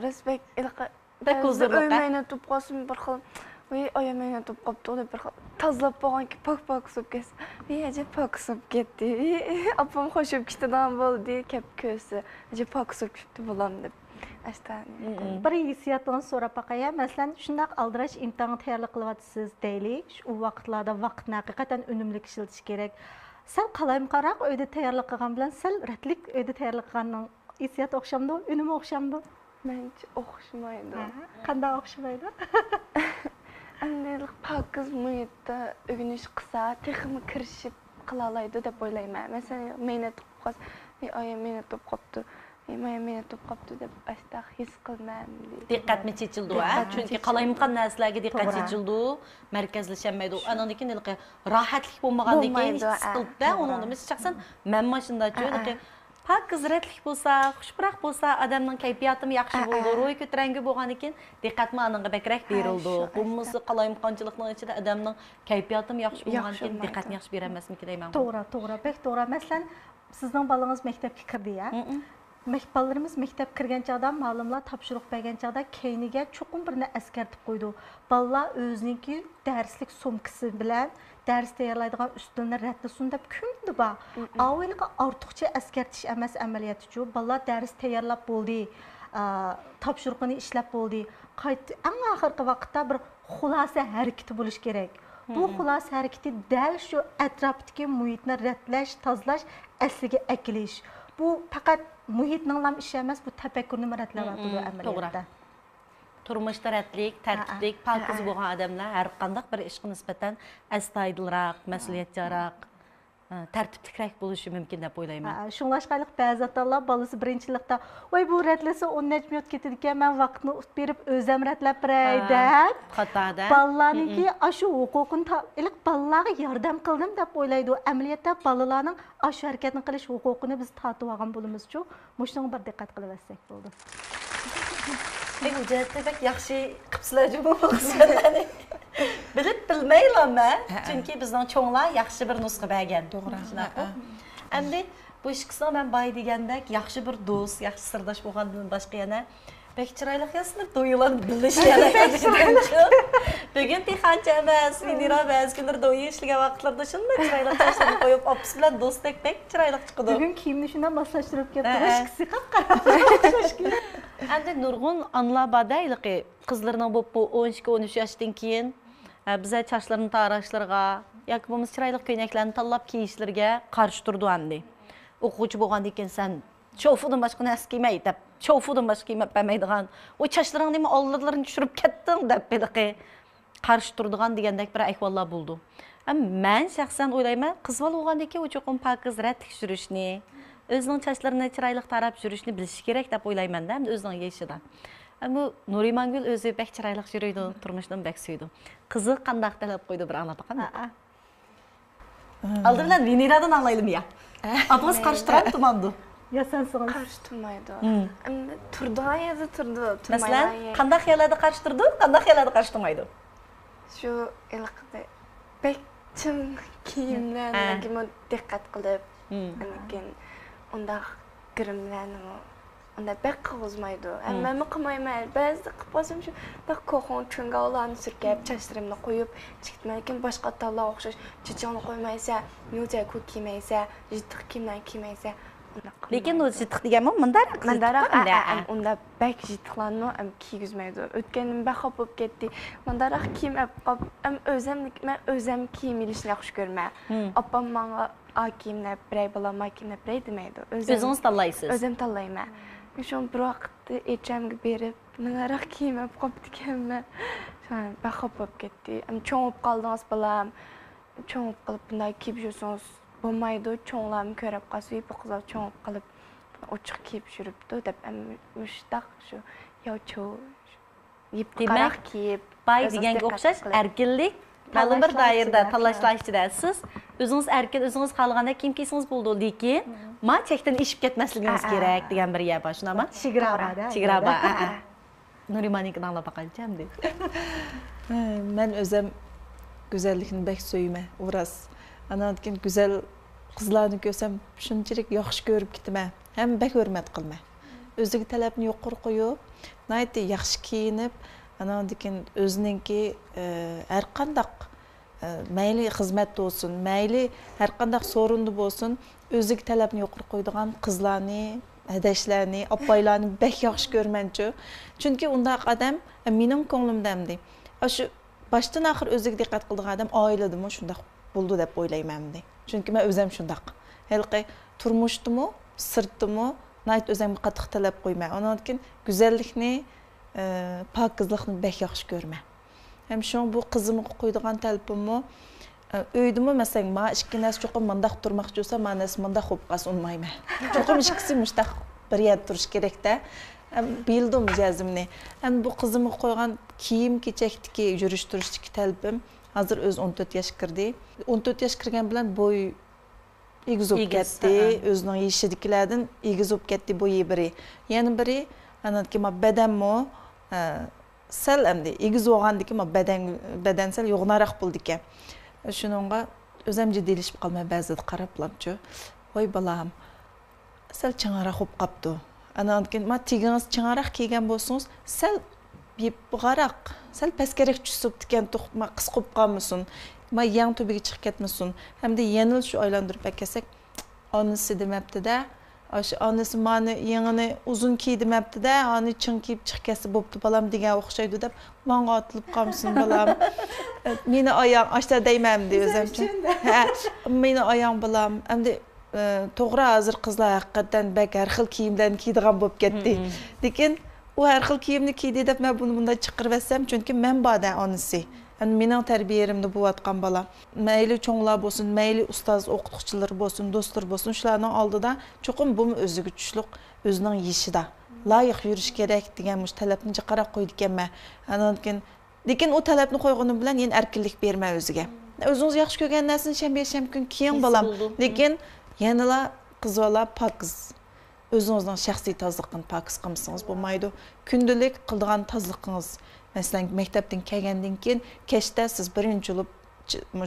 Respekt Bek huzurluq. Uymayni tutib qolsin bir xil. Oyameni tutib qopdi, deb bir xil tozalab bo'lganki pak suv ketdi. Ajab pak suv ketdi. Apam xo'shib ketadigan bo'ldi, kep ko'si. Ajab pak suv ketdi bo'lam deb. Bir hissiyatdan so'rab baqaya, masalan, shundaq aldirash imtihoni tayyorlik qilyapsiz deylik. U vaqtlarda vaqtni haqiqatan unumli ishlatish kerak. Sal qalayim qaraq, uyda tayyorlik qilgan bilan sal ratlik uyda tayyorlik qilganning hissiyati o'xshamdi, unumi o'xshamdi. Mencha o'xshamaydi. Qanday o'xshamaydi? Anday pakiz muhitda o'rganish qilsa, texnik kirishib qila oladi deb o'ylayman. Masalan, meni tutib qolsa, oyim meni tutib qopti, meni tutib qopti deb ashtaq his qilmam. Diqqatni chechildi, chunki qalayimqan narsalarga diqqat chechildi, markazlashamaydi. Andan keyin rahatlik bo'lmagandan keyin his qildi. Uni biz shaxsan men mashinachi pak qizratlik bo'lsa, xushpurak bo'lsa, odamning kayfiyatim yaxshi bo'ldi, ro'y ko'tarangi bo'lgan ekan, diqqatni aningga bakrak berildi. Bo'lmasa qalaymqonchilikning ichida odamning kayfiyatim yaxshi bo'lgan ekan, diqqatni yaxshi bermasmi deyman. To'g'ri, bek to'g'ri. Masalan, sizning bolangiz maktabga kirdi ya. Balalarimiz maktab kirgan chaqda, ma'lumlar topshiriq bergan chaqda keyniga cho'qim birini askartib qo'ydi. Balalar o'zininki darslik sumkasi bilan dars tayyorlaydigan ustunni ratlasun deb kundib ba. Avvalga ortiqcha askartish emas amaliyoti-chu. Balalar dars tayyorlab bo'ldi, topshiriqni ishlab bo'ldi. Eng oxirgi vaqtda bir xulosa harakati bo'lish kerak. Bu xulosa harakati dal shu atrofdagi muhitni ratlash, tozalash, asliga akilish. Bu faqat muhitning ishi emas, bu tafakkurni maratlanyapti amaliyotda. Turmushda ratlik, tartiblik, pokiz bo'lgan odamlar har qanday bir ishga nisbatan astoydilroq, mas'uliyatchanroq, tartiblikroq bo'lishi mumkin deb o'ylayman. Shunlashqalik ba'zi otalar bolasi birinchilikda, "Voy bu ratlasa 10 minut ketadi ekan, men vaqtni berib o'zim ratlab beray" deb. Xatoda. Balalarniki ashu huquqini iliq balalarga yordam qildim deb o'ylaydi. Amaliyotda balalarning ashu harakatni qilish huquqini biz tatib olgan bo'lamiz-chu. Mushunga bir diqqat qilib olsak bo'ldi. Bu jihatda bak yaxshi qilibsizlar bu xizmatlarni. Bilib bilmayman, chunki bizning cho'nglar yaxshi bir nusxa bergan. To'g'ri. Endi bu ishqisini men boy degandek yaxshi bir do'st, yaxshi sirdosh bo'lgandan boshqa yana bek chiroyli qilsizlar, do'ylar bilish kerak. Bugun texancha emas, Vinira ba'zi kunlar do'yi ishlagan vaqtlarda shunday chiroyli tashlab qo'yib, opis bilan do'stdek bek chiroyli chiqdi. Bugun kiyimni shundan moslashtirib ketdi, ishqisi qap-qara. Endi nurg'un anlar badayliqi qizlarning bu 12-13 yoshdan keyin biza chochlarini tarashlarga yoki bo'lmasa chiroyli ko'ylaklarni tanlab kiyishlarga qarshi turdi endi. O'quvchi bo'lgandan keyin sen cho'fudan boshqa narsa kiymay deb, cho'fudan boshqa kiymab bermaydigan, o chochlaringni nima oldirlarini tushirib ketding deb biliqi qarshi turdigan degandek bir ahvollar bo'ldi. Men shaxsan o'ylayman, qiz bola bo'lgandan keyin o cho'qim pokiz ratlik yurishni, o'zining chochlarini chiroyli tarab yurishni bilishi kerak deb o'ylayman-da, o'zining yoshidan. Bu Nurimangul o'zi bek chiroyli yuriydi, turmushdan bek suydi. Qizi qanday talab qo'ydi bir anglab boqam. Aldı bilan Viniradan anglaylim ya. Abaz qarshi turamdi. Ya sen so'ng. Qarshi turmaydi. Endi turdigan yerda turdi, turmaydi. Masalan, qanday xiyollarda qarshi turdi, qanday xiyollarda qarshi turmaydi? Shu ilqida bek chim kiyimlarga diqqat qilib, lekin unda girimlarni unda bek qilmaydi. Men qilmayman. Ba'zi qilib qolsam shu bir qo'xon chungovlarni surkab, chochlarimni qo'yib, chiqitman. Lekin boshqa otalar o'xshash, chichonni qo'ymaysa, yo'ja ko'k kiymaysa, jiddiq kiyimlar kiymaysa, lekin o jiddiq deganman, mundaroq unda bek jiddiqlarni kiygizmaydi. O'tganim baxop bo'lib ketdi. Mundaroq kiyim olib, men o'zim kiyim ilishni yaxshi ko'raman. Opam menga kiyimni biray bo'laman, kiyimni biray demaydi. O'zingiz tanlaysiz. O'zim tanlayman. Shu bir vaqtda echamga berib, mundaroq kiyim olib qolibdiganman. Shuni baxop bo'lib ketdi. Cho'ng bo'lib qoldingiz bolam. Cho'ng qilib bunday kiyib yursangiz bo'lmaydi, cho'nglarni ko'rib qolsa, bu qizlar cho'ng qilib ochiq kiyib yuribdi deb mushtaq shu yo'cho yipqaroq kiyib bay deganga o'xshash erkinlik ma'lum bir doirada tanlashlashda siz o'zingiz erkin, o'zingiz xohlaganda kiyim kiysangiz bo'ldi, lekin ma chekdan eshib ketmasligingiz kerak degan bir gap bor, shunami? Chegiraba. Nurimanikini anglab boqancham deb. Men o'zim go'zallikni bek so'yman, uras. Ana keyin go'zal qizlarni ko'rsam, shunchalik yaxshi ko'rib ketaman. Ham bek hurmat qilman. O'ziga talabni yuqori qo'yib, nayt yaxshi kiyinib, ana keyin o'zininki har qanday mayli xizmat bo'lsin, mayli har qanday so'rinli bo'lsin, o'ziga talabni yuqori qo'yadigan qizlarni, adashlarni, oppoylarni bek yaxshi ko'rmanchi. Chunki undaq odam mening ko'nglimdamdi. Shu boshdan oxir o'ziga diqqat qiladigan odam oiladimi shundaq bo'ldi deb o'ylayman. Chunki men o'zim shundaq. Halqi turmushdimi, sirtdimi, nayt o'zimga qattiq talab qo'yman. Ondan keyin go'zallikni, pokizlikni bek yaxshi ko'raman. Ham shu bu qizimga qo'yadigan talabimmi, uydimi masalan, men ikki nas cho'qim mundaq turmoqchi bo'lsa, men nas mundaq bo'lib qolsa unmayman. Cho'qim ikkisi mushtaq bir yerda turish kerak-da. Bildim jazimni. Ham bu qizimga qo'ygan kiyim-kechakdagi yurish-turishdagi talabim hozir o'z 14 yosh kirdi. 14 yosh kirgan bilan bo'y egiz bo'lib ketdi, o'zining yeshidikilardan egiz bo'lib ketdi bu biri. Yana biri anaki ma badanmo sal endi egiz bo'lgandiki ma badan sal yo'g'naroq bo'ldi ekan. Shuningga o'zim jiddiylasib qolmay ba'zida qarablamchi. Voy balam, sal chang'aroq bo'lib qopdi. Anaki ma tiginiz chang'aroq kelgan bo'lsangiz, sal yepg'aroq, sal pastgaroq tushib ekan, to'xtma qis qolib qolmasin. Ma yang tubiga chiqib ketmasin. Hamda yanil shu aylantirib kelsak, onasi demabdi-da. Aş onasi meni yengini uzun kiydimabdi-da, ani chin kiyib chiqib ketsa bo'pti balam degan o'xshaydi deb, menga otilib qolsin balam. Meni oyog'im ashta deymanmi o'zimcha. Ha, meni oyog'im balam. Endi to'g'ri hozir qizlar haqiqatan bak har xil kiyimlarni kiydigan bo'lib ketdi. Lekin u har xil kiyimni kiydi deb men buni bunday chiqarib etsam, chunki men borda onasi. Yani mening tarbiyarimda bo'layotgan bola. Mayli cho'nglar bo'lsin, mayli ustoz o'qituvchilar bo'lsin, do'stlar bo'lsin, shularning oldida cho'qim bu o'ziga tushliq, o'zining yishida loyiq yurish kerak degan mush talabni qarab qo'ydi ekanman. Lekin u talabni qo'yganim bilan yana erkinlik bermay o'ziga. O'zingiz yaxshi ko'rgan narsani shanba kun kiying bolam. Lekin yanala qizlar pokiz. O'zingizning shaxsiy tozaliqni pokiz qilsangiz bo'lmaydi. Kundalik qildigan tozaliqingiz Mesela mektepten kelgandan keyin kechda siz birinchi bo'lib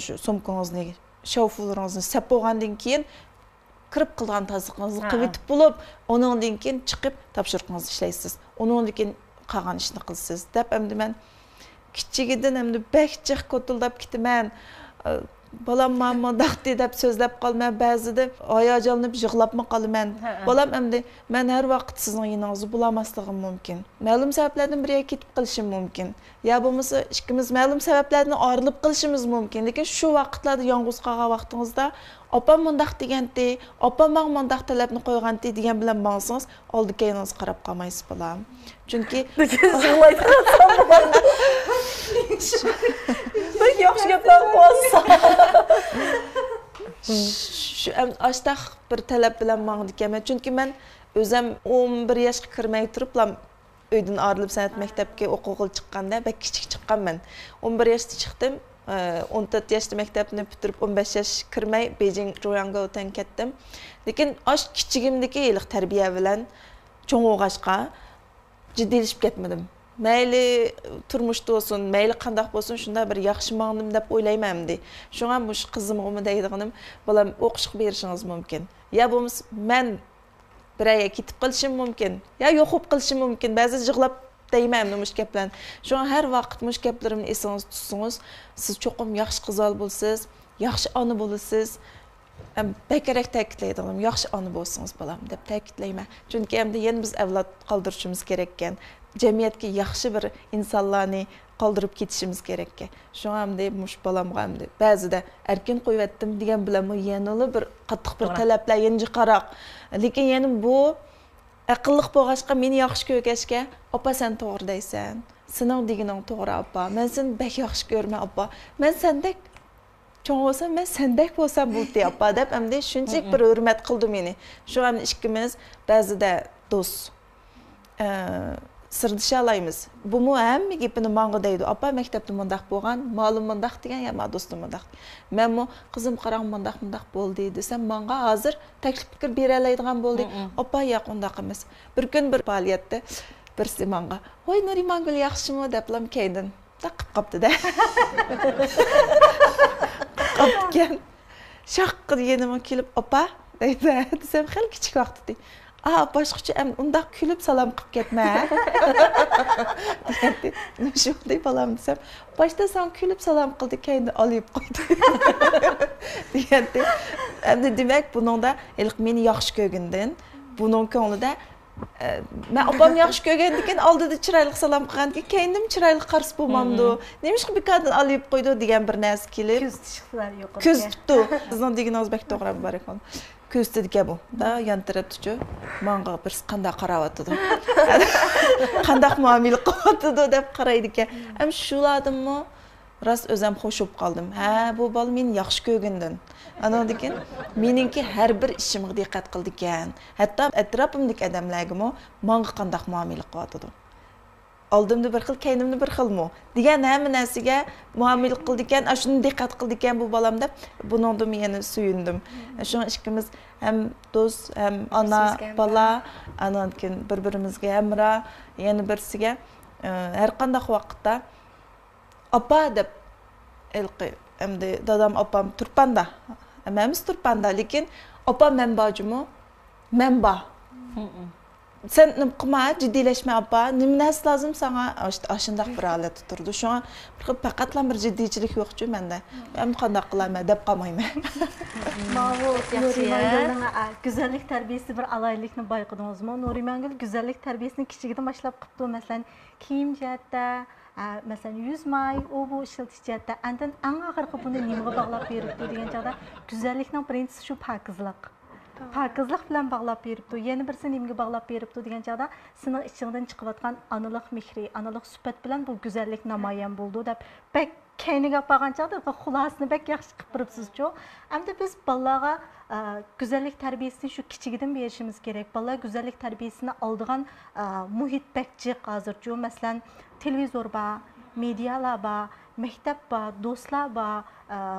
shu sumkangizni, shofularingizni sap bo'lgandan keyin kirib qilgan tozaliqingizni qilib yetib bo'lib, undan keyin chiqib topshiriqingizni ishlaysiz. Undan keyin qolgan ishni qilasiz. Deb endi men kichigidan endi bakchiq ko'tildab ketaman. Balam mammadaqdi deb so'zlab qolmay, ba'zida hayajonlanib yig'labmi qolaman. Balam endi men har vaqt sizning yoningizda bo'lamasligim mumkin. Ma'lum sabablardan biriga ketib qolishim mumkin. Ya bo'lmasa ikkimiz ma'lum sabablardan ayrilib qolishimiz mumkin. Lekin shu vaqtlarda yolg'iz qolgan vaqtingizda opam mundaq degandi, opam menga mundaq talabni qo'ygandi degan bilan borsangiz, oldi-keyingizni qarab qolmaysiz balam. Chunki bir yaxshi gaplar qo'ysa. Shu ashtaq bir talab bilan menga dekaman. Chunki men o'zim 11 yoshga kirmay turiblam uydan ayrilib san'at maktabiga o'quvga chiqqanda, bak kichik chiqqanman. 11 yoshda chiqdim. 14 yoshda maktabni bitirib 15 yosh kirmay Beijing Joyangga o'tan ketdim. Lekin ash kichigimdagi yillik tarbiya bilan cho'ng o'g'ashqa jiddiylashib ketmadim. Mayli turmushda olsun, mayli qandaq bo'lsin, shunda bir yaxshi ma'nim deb o'ylayman-di. Shunga mush qizimga deydiganim, bolam o'qishga berishingiz mumkin. Ya bo'lmasa men biraya ketib qolishim mumkin, ya yo'qib qolishim mumkin. Ba'zi yig'lab deyman mush gaplarni. Shunga har vaqt mush gaplarimni esingiz tutsangiz, siz cho'qim yaxshi qizal bo'lsiz, yaxshi ona bo'lasiz. Bekarak ta'kidlaydiganim, yaxshi ona bo'lsangiz bolam deb ta'kidlayman. Chunki endi yana biz avlod qoldirishimiz kerak ekan. Jamiyatga yaxshi bir insonlarni qoldirib ketishimiz kerak ekan. Shu hamda mush bolamga hamda ba'zida erkin qo'yatdim degan bilan yana bir qattiq bir talablar yangi qaraq. Lekin yana bu aqlliq bo'lg'achqa meni yaxshi ko'rgachga, "Opa sen to'g'ri deysan. Sening deganing to'g'ri, opa. Men seni bek yaxshi ko'rman, opa. Men sendek cho'ng bo'lsam, men sendek bo'lsam bo'ldi, opa" deb hamda shunchalik bir hurmat qildi meni. Shu ham ikkimiz ba'zida do'st sırdışalaymiz. Bu mu hamma gapini menga deydi. Opa maktabda mundaq bo'lgan, ma'lum mundaq degan, ya men do'stim mundaq. Men mo qizim qarang mundaq bo'ldi desam, menga hozir taklif fikr bera oladigan bo'ldi. Opa yo'q undaq emas. Bir kun bir faoliyatda birisi menga, "Voy Nurimangul yaxshimi?" deblam keyin taqib qopdi-da. Qopgan. Shaqqi yenima kelib, "Opa" deydi. Desam, "Xil kichik vaqtda." Boshqacha undaq kulib salom qilib ketma. Shunday balam desam, boshda sen kulib salom qildi, keyin olib qo'ydi. Deganda, endi demak buningda ilk meni yaxshi ko'rgandan, buning ko'nglida men opam yaxshi ko'rgandan oldida chiroyli salom qilgandan keyin chiroyli qarshi bo'lmamdi. Nemish bekardan olib qo'ydi degan bir narsa kelib. Ko'z tishqilari yo'q. Ko'z tutdi. Sizning degan o'zbek to'g'ri barakalloh. Ko'zdagi bu. Da yan tarafda menga bir qanday qarayotdi. Qanday muomala qilyotdi deb qaraydi ekan. Ham shuladimmi? Rost o'zim xo'shib qoldim. Ha, bu bola meni yaxshi ko'rgandan. Andan keyin meningki har bir ishimga diqqat qildi ekan. Hatto atrofimdagi odamlarga menga qanday muomala qilyotdi. oldimda bir xil, keynimda bir xilmi degan hamma narsaga muomala qildi ekan, shuni diqqat qildi ekan bu bolam deb buningda men yana suyundim. Shunga ikkimiz ham do'st, ham ona, bola, anan keyin bir-birimizga hamroh, yana birsiga har qanday vaqtda opa deb elqi. Endi dadam opam turpanda. Hammamiz turpanda, lekin opam menbojimi? Menbo. Sen nima qilma, jiddiylashma opa, nima narsa lozim sana? Shundoq bir holatda turdi. Shunga faqatla bir jiddiychilik yo'q-ku menda. Men qanday qilaman deb qolmayman. Nurimangül'ün güzellik terbiyesi bir alaylıkını bayqıdınızmı? Nurimangül güzellik terbiyesini kiçikten başlap qıptı. Mesela kiyim cihette, mesela yüz may, o bu işletiş cihette. Enden en ağırqı bunu nimeye bağlap beripti degan çağda güzellikning birincisi şu pakizlik. Pakizlik bilan bağlap beripti. Yeni birisi nimeye bağlap beripti degan çağda sening içinden chiqayotgan analık mehri, analık sübhat bilan bu güzellik namoyon bo'ldi deb bek keyniga qolgan chaqda xulasini bek yaxshi qilib turibsiz-ku. Endi biz bolalarga güzellik terbiyesini şu kiçigiden berishimiz kerak. Bolalar güzellik terbiyesini aldığan muhit bek jiq hozirchu. Masalan, televizor bor, medialar bor, maktab bor, do'stlar bor,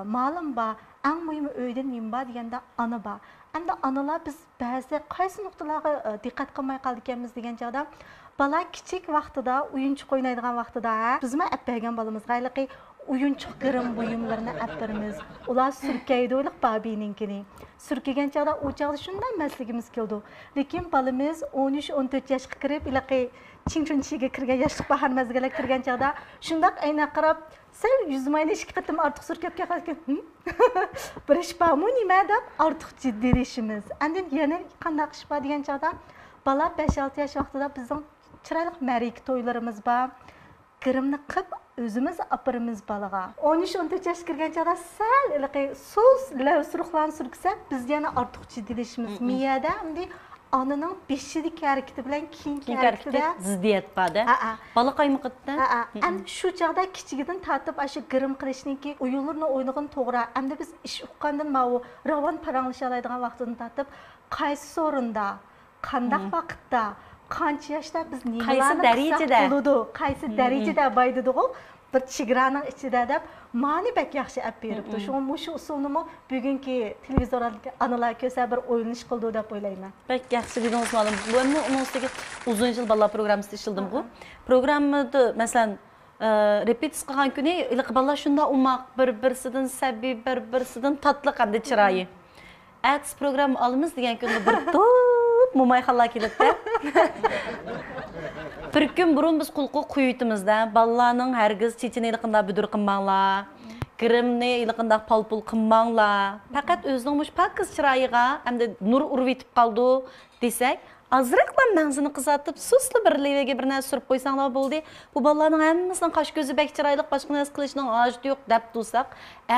ma'lum bor. Eng muhimi uyda nima bor deganda ana bor. Endi analar biz ba'zi qaysi nuqtalarga diqqat qilmay qoldik degan chaqda bola kichik vaqtida o'yinchoq o'ynaydigan vaqtida bizmi olib bergan bolamizga ayliqi o'yinchoq girim buyumlarni olib beramiz. Ular surkaydi o'liq babininkini. Surkagan chaqda u chaqda shunday masligimiz keldi. Lekin bolamiz 13-14 yoshga kirib, ilaqi chingchunchiga kirgan yoshlik bahar mazgilga kirgan chaqda shundoq ayna qarab sen 100 mayni 2 qatim ortiq surkab kelgan. Bir ish bormi nima deb ortiq jiddiyleşimiz. Endi yana qanday ish bor degan chaqda bola 5-6 yosh vaqtida bizning chiroyli ma'rik to'ylarimiz bor. Girimni qilib o'zimiz apirimiz bolaga. 13-14 yoshga kirgan chaqda sal ilaqi sus lavsuruqlarni surksak biz yana ortiq jiddiyleşimiz. Miyada endi onaning beshidagi harakati bilan keyingi harakatida ziddiyat borda. Bola qaymoqda. Endi shu chaqda kichigidan tortib shu girim qilishniki o'yinlarni o'ynagan to'g'ri. Endi biz ish uqqandan mau ravon paranglasha oladigan vaqtini tortib qaysi o'rinda, qanday vaqtda, qancha yoshda biz qaysi darajada bo'ladi, qaysi darajada baydidigo bir chegaraning ichida deb ma'ni bak yaxshi olib beribdi. Shu usulni bugungi televizor analar ko'sa bir o'yinish qildi deb o'ylayman. Bak yaxshi dedingiz ma'lum. Bu ham unishdagi uzun yil bolalar programmasida ishildim bu. Programmada masalan repetitsiya qilgan kuni ilq bolalar shunda umaq bir-birsidan sabiy, bir-birsidan tatli qanday chiroyi. Ats program olamiz degan kunda bir to'p mo'mayxonlar keladi. Bir kun burun biz qulqu quyutimizda bolalarning hargiz chechini ilqinda budur qilmanglar. Girimni ilqinda palpul qilmanglar. Faqat o'zining mush pakiz chiroyiga hamda nur urib yetib qoldi desak, azroqman manzini qizatib, susli bir levaga bir narsa surib qo'ysanglar bo'ldi. Bu bolalarning hammasining qosh ko'zi bek chiroyli, boshqa narsa qilishning hojati yo'q deb tursak,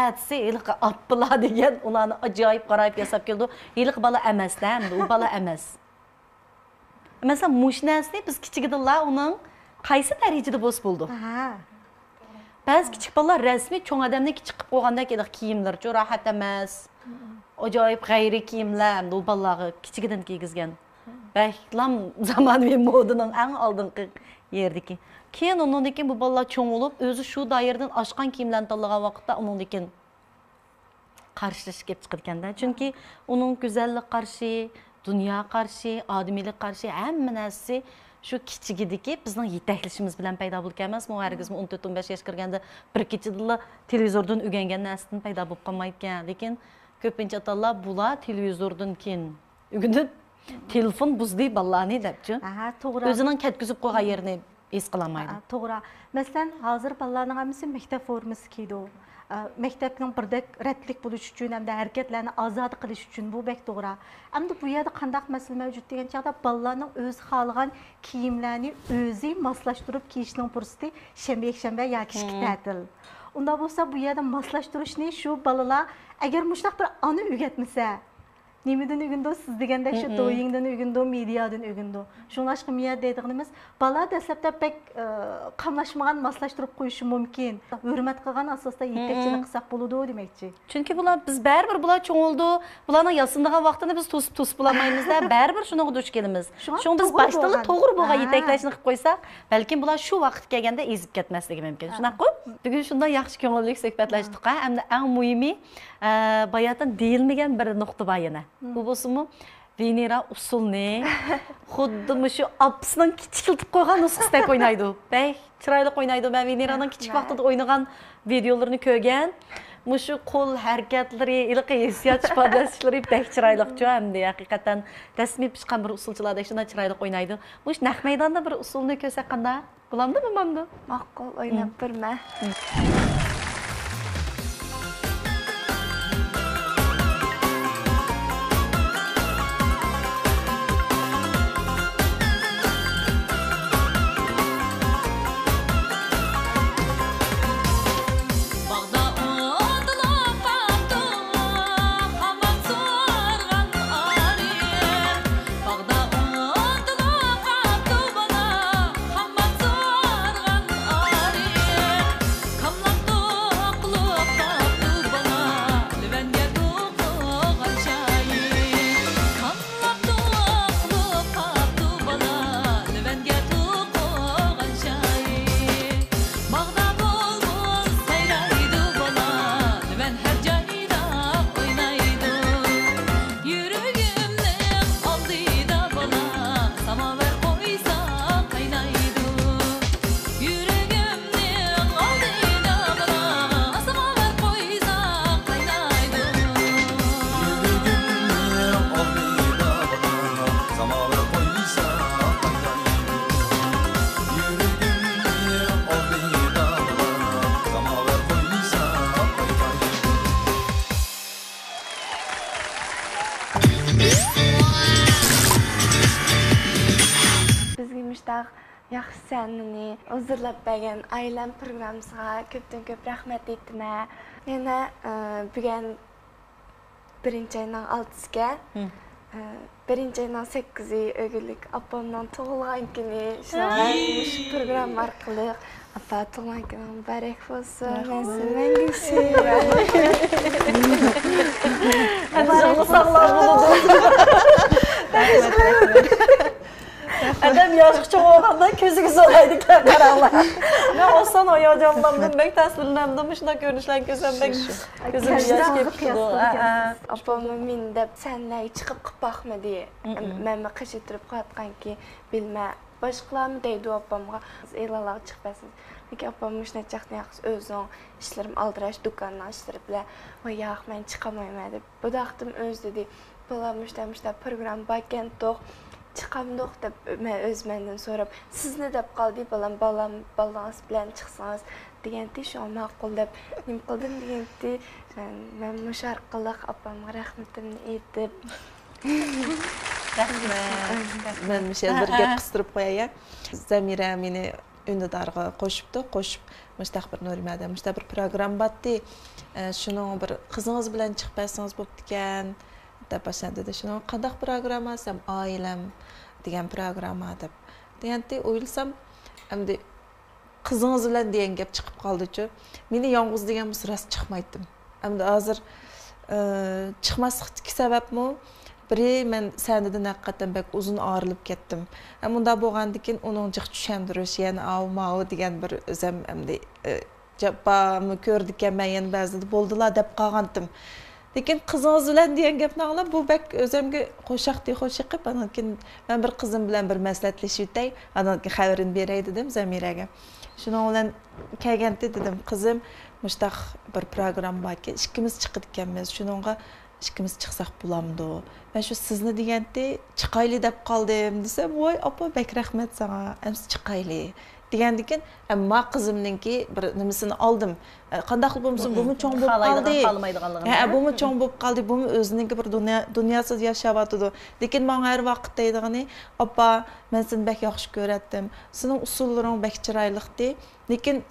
atsi ilqi appilar degan ularni ajoyib qarayib yasab keldi. Ilq bola emasda, hamda u bola emas. Mesela muşnasni biz kichigidinlar uning qaysi darajada bo's bo'ldi. Ba'zi kichik bolalar rasmiy cho'ng odamni kichik qilib qo'ygandek edi kiyimlarcha rohat emas. Ajoyib g'ayri kiyimlar u bolalarga kichigidan kiygizgan. Baklam zamonaviy modaning eng oldingi yerdiki. Keyin undan keyin bu bolalar cho'ng bo'lib, o'zi shu doiradan oshgan kiyimlarni tanlagan vaqtda undan keyin qarshilashib kelib chiqarganda. Chunki uning go'zallik qarshi dünya qarşı, adimilik qarşı hamma narsa shu kichigidagi bizning yetaklashimiz bilan paydo bo'lgan emas. Men hargiz 14-15 yoshga kirganda bir kechida televizordan o'rgangan narsadan paydo bo'lib qolmaydigan. Lekin ko'pincha otalar bular televizordan keyin o'rganib telefon buzdi bolalarni debchi. To'g'ri. O'zining ketkizib qo'ygan yerini es qilmaydi. To'g'ri. Masalan, hozir bolalarning hammasi maktab formasi kiydi. Maktabning birdek rətlik bo'lish uchun hamda harakatlarni ozod qilish uchun bu bek to'g'ri. Endi bu yerda qanday masala mavjud degan chaqda bolalarning o'zi xohlagan kiyimlarni o'zi moslashtirib kiyishning fursati shanba yoki ishki ta'til. Unda bo'lsa bu yerda moslashtirishni shu bolalar agar mushtoq bir ona o'rgatmasa Nemeden ögündü, siz degende şu doyingden ögündü, mediadan ögündü. Şunlaşkı miya deydiğimiz bala dastlapda pek qamlaşmagan maslashtirib qo'yishi mumkin. Hurmat qilgan asosda yetakchilik qilsak bo'ladi demekçi. Çünkü biz baribir bular cho'ng oldu. Bularning yasindigan vaqtini biz to'sib bo'lmaymiz-da, baribir shunga duch kelamiz. Shunga biz boshdan to'g'ri bo'lgan yetaklashni qilib qo'ysak, balkim bular shu vaqt kelganda ezib ketmasligi mumkin. Shunaqmi? Bugun shunday yaxshi ko'ngilli suhbatlashdik. Hamda eng muhimi bayatdan deyilmagan bir nuqta bor yana. Bu bo'lsa-mu Venera usulni xuddi shu apsning kichikiltib qo'ygan nusxasida o'ynaydi. Bey, chiroyli o'ynaydi. Men Veneraning kichik vaqtida o'ynagan videolarini ko'rgan. Mushu qo'l harakatlari, iliq hissiyot ifodalari bek chiroyli-ku hamda haqiqatan rasmiy pishqan bir usulchilarda shunday chiroyli o'ynaydi. Mush naq maydonda bir usulni ko'rsak qanday? Bo'lamdi, bo'lmamdi? Ma'qul o'ynab birma. Yaxşı sənini hazırlab bəgən ailəm proqramımıza köpdən-köp rəhmət etmə. Yana bugün birinci ayının 6-sıga, birinci ayının 8-i ögülük apamdan doğulğan günü şu proqram arqılıq apa doğulğan günü mübarək olsun. Mən səni məngə sevirəm. Canı sağlam Adam yaşıqçı olğanda közünüz olaydı qaranlar. Mən olsan oyacanlandım, bək təsvirləndim, şuna görünüşlər gözəmbək gözüm yaş kepdi. Apamı mindəb sənlə çıxıb qıb baxma deyə. Məmə qışıtırıb qatqan ki, bilmə. Başqalarımı deydi apamğa, elalaq çıxbəsiniz. Peki apamın işinə çəxdən yaxşı özün işlərim aldıraş dükkanını açdırıblar. O yax, mən çıxamayım. Bu da axtım öz dedi. Bulamışlar proqram bakən tox. Çıxamdıq da mən öz məndən sorub, siz nə dəb qaldı balanız bilən çıxsanız deyəndi, şu an mağqul dəb nim qıldım deyəndi, mən müşarqılıq apamğa rəxmətimni etib. Rəhmət. Mən bir gəp qıstırıb qoyaya. Zəmirə məni ündidarğa qoşubdu, qoşub Müştaq bir Nurimədə, Müştaq bir proqram batdı. Şunun bir qızınız bilən çıxbəyəsiniz bopdikən. Da başladı da şunu qandaq proqramma sam ailəm degan proqramma deb. Deyəndə oylasam, əmdi qızınız bilan degan gap chiqib qoldi-chu. Meni yolg'iz degan rast chiqmaydim. Əmdi hozir chiqmaslikdagi sababmi? Biri men sənədən həqiqətən bək uzun ayrılıb getdim. Bunda bo'lgandan keyin uning jiq tushundirish, yəni avmao degan bir o'zim əmdi jabamı ko'rdik men ba'zida bo'ldilar deb qolgandim. Lekin qızınız bilan degan gapni anglab, bu bak o'zimga qo'shaqdi qo'shiqib, men bir qizim bilan bir maslahatlashib o'tay, andan keyin xabarini beray dedim Zamiraga. Shuning bilan kelganda dedim, qizim, mushtaq bir program borki, ikkimiz chiqib ekanmiz. Shuningga ikkimiz chiqsaq bo'lamdi. Men shu sizni deganda chiqayli deb qoldim desam, voy opa, bak rahmat sana, ems chiqayli. Degandikin, amma qizimninki bir nimasini oldim. Qandaq bo'lmasa, bu cho'ng bo'lib qoldi. Bu cho'ng bo'lib qoldi, bu o'zininki bir dunyosiz yashayotdi. Lekin men har vaqt deydigani, "Opa, men seni bek yaxshi ko'ratdim. Sening usullaring bek chiroyliqdi. Lekin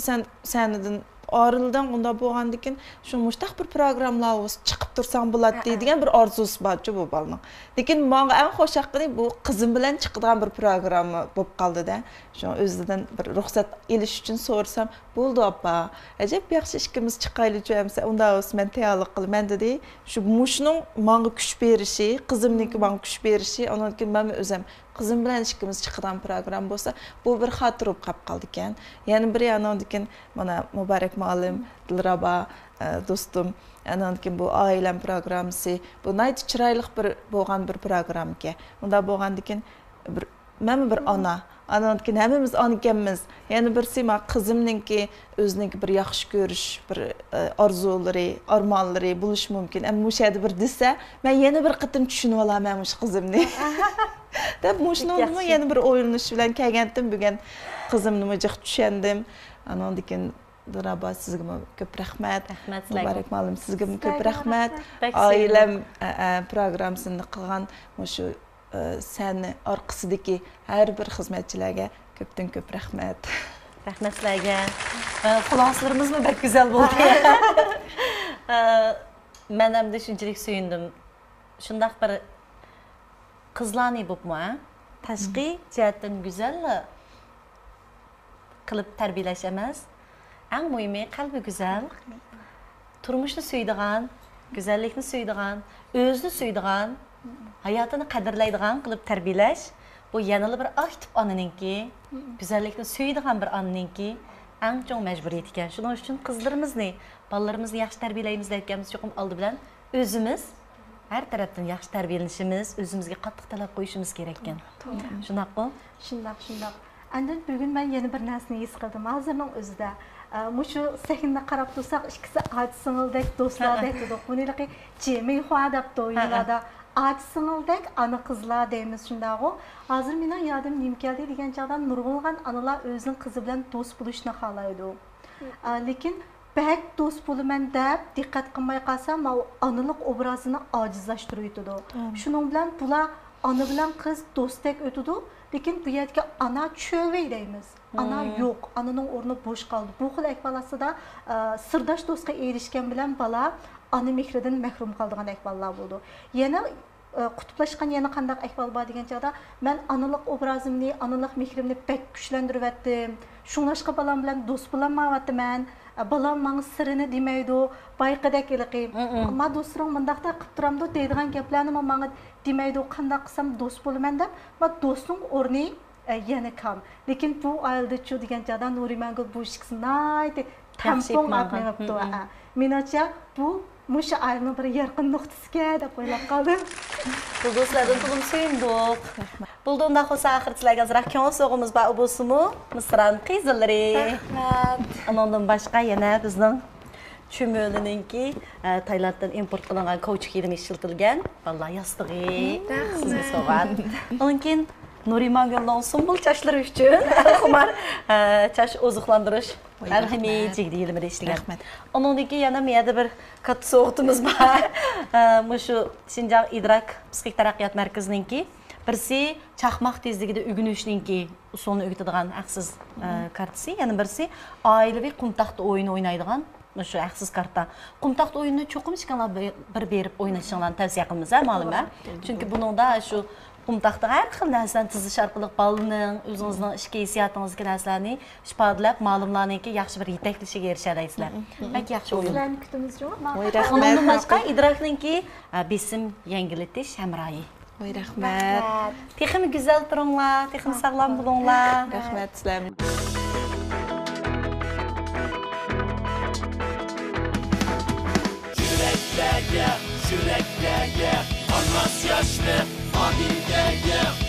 senidan Arıldan onda bo'lgandan keyin shu mushtaq bir programmalar olsa chiqib tursang bo'ladi deydigan bir orzusi borchi bu bolaning. Lekin menga eng xo'shaqqani bu qizim bilan chiqadigan bir programma bo'lib qoldi-da. Shu o'zidan bir ruxsat elish uchun so'rasam, "Bo'ldi opa, ajab yaxshi ikkimiz chiqaylik jamsa, unda o'z men tayyorlik qilaman" dedi. Shu mushning menga kuch berishi, qizimniki menga kuch berishi, ondan keyin men o'zim qizim bilan ikkimiz chiqadigan program bo'lsa, bu bir xatir bo'lib qolib qoldi ekan. Yana bir yandan keyin mana Muborak muallim, Dilraba do'stim, andan keyin bu oilam programmasi, bu nayt chiroyli bir bo'lgan bir program ekan. Unda bo'lgandan keyin men bir ona, andan keyin hammamiz ona ekanmiz. Yana birsi men qizimningki o'ziniki bir yaxshi ko'rish, bir orzulari, armonlari bo'lish mumkin. Ammo o'sha yerda bir desa, men yana bir qitim tushunib olaman o'sha qizimni. Deb mushuningmi yana bir o'ylanish bilan kelgandim, bugun qizimni jiq tushandim. Andan keyin Dilraba sizga ko'p rahmat. Muborak muallim sizga ko'p rahmat. Oilam programmasini qilgan shu seni orqasidagi har bir xizmatchilarga ko'pdan ko'p rahmat. Rahmat sizlarga. Xulosalarimizmi bak go'zal bo'ldi. Men ham da shunchalik suyundim. Shundaq bir qizlarni bo'libmi? Tashqi jihatdan go'zal qilib tarbiyalash emas. Eng muhimi qalbi go'zal. Turmushni suydigan, go'zallikni suydigan, o'zni suydigan, hayotini qadrlaydigan qilib tarbiyalash. Bu yanada bir aktiv onaninki, go'zallikni suydigan bir onaninki eng chong majburiyat ekan. Shuning uchun qizlarimizni, bolalarimizni yaxshi tarbiyalaymiz deyotganimiz cho'qim oldi bilan o'zimiz har tarafdan yaxshi tarbiyalanishimiz, o'zimizga qattiq talab qo'yishimiz kerak ekan. Shundaqmi? Shundaq. Andan bugun men yana bir narsani his qildim. Hozirning o'zida mushu sahnada qarab tursak, ikkisi ajsingildek do'stlardek dedik. Bunilaqi jemi xoadab to'ylarda ajsingildek ana qizlar deymiz shundaqo. Hozir mening yodim nim keldi degan chog'da nurg'ulg'an analar o'zining qizi bilan do'st bo'lishni xohlaydi. Lekin bak do'st bo'laman deb diqqat qilmay qolsam, onalik obrazini ojizlashtirib o'tadi. Shuning bilan bular ona bilan qiz do'stdek o'tadi. Lekin bu yerga ana cho'vey deymiz. Ana yo'q, ananing o'rni bo'sh qoldi. Bu xil ahvolatda sirdosh do'stga erishgan bilan bola ana mehridan mahrum qoladigan ahvollar bo'ldi. Yana qutublashgan yana qanday ahvol bor degan chog'da men analik obrazimni, analik mehrimni pek kuchlantiryaptim. Shunlashqa balam bilan do'st bo'lmayapman. Balam menga sirini demaydi, bayqidek iliqi. Ammo do'stlarim mundaqda qilib turamdi deydigan gaplarni menga demaydi, qanday qilsam do'st bo'laman deb, va do'stning o'rni yana kam. Lekin bu oilda-chu degan chog'da Nurimanga bu ishqisini tampon atmayapti. Menimcha bu musha oilning bir yarqin nuqtasiga deb o'ylab qoldim. Bu do'stlardan to'g'ri suyundik. Bulduğunda xo'sa axirchilarga azroq keng so'g'imiz bor bo'lsa-mu, Misran qizillari. Rahmat. Ondan boshqa yana bizning Chumölininki Taylanddan import qilingan kauchuk yelimi ishlatilgan. Vallahi yastig'i sizga sovg'at. Ondan keyin Nuriman yo'ldan sumbul chashlari uchun Xumar chash oziqlantirish alhamiylik deyilmadi ishlagan. Rahmat. Ondan keyin yana miyada bir katta so'g'itimiz bor. Mushu Xinjiang idrak psixik taraqqiyot markazininki birisi chaqmoq tezligida o'rganishninki usulni o'rgatadigan aqsiz kartasi, yana birisi oilaviy qumtaqda o'yin o'ynaydigan shu aqsiz karta. Qumtaqda o'yinni cho'qim ishkanlar bir berib o'ynashinglarni tavsiya qilamiz, ma'lum-a? Chunki buningda shu qumtaqda har xil narsalarni tizish orqali bolaning o'zingizning ishki hissiyotingizga narsalarni ifodalab, ma'lumlarniki yaxshi bir yetaklishiga erisha olasizlar. Balki yaxshi o'yin. Sizlarni kutamiz jo'q. Ondan boshqa idrokninki besim yengillatish hamroyi. Voy rahmat. Texim güzel turunglar, texim sağlam bulunglar. Rahmat sizlarga. Yüreklerge, anlas yaşlı, ahillerge.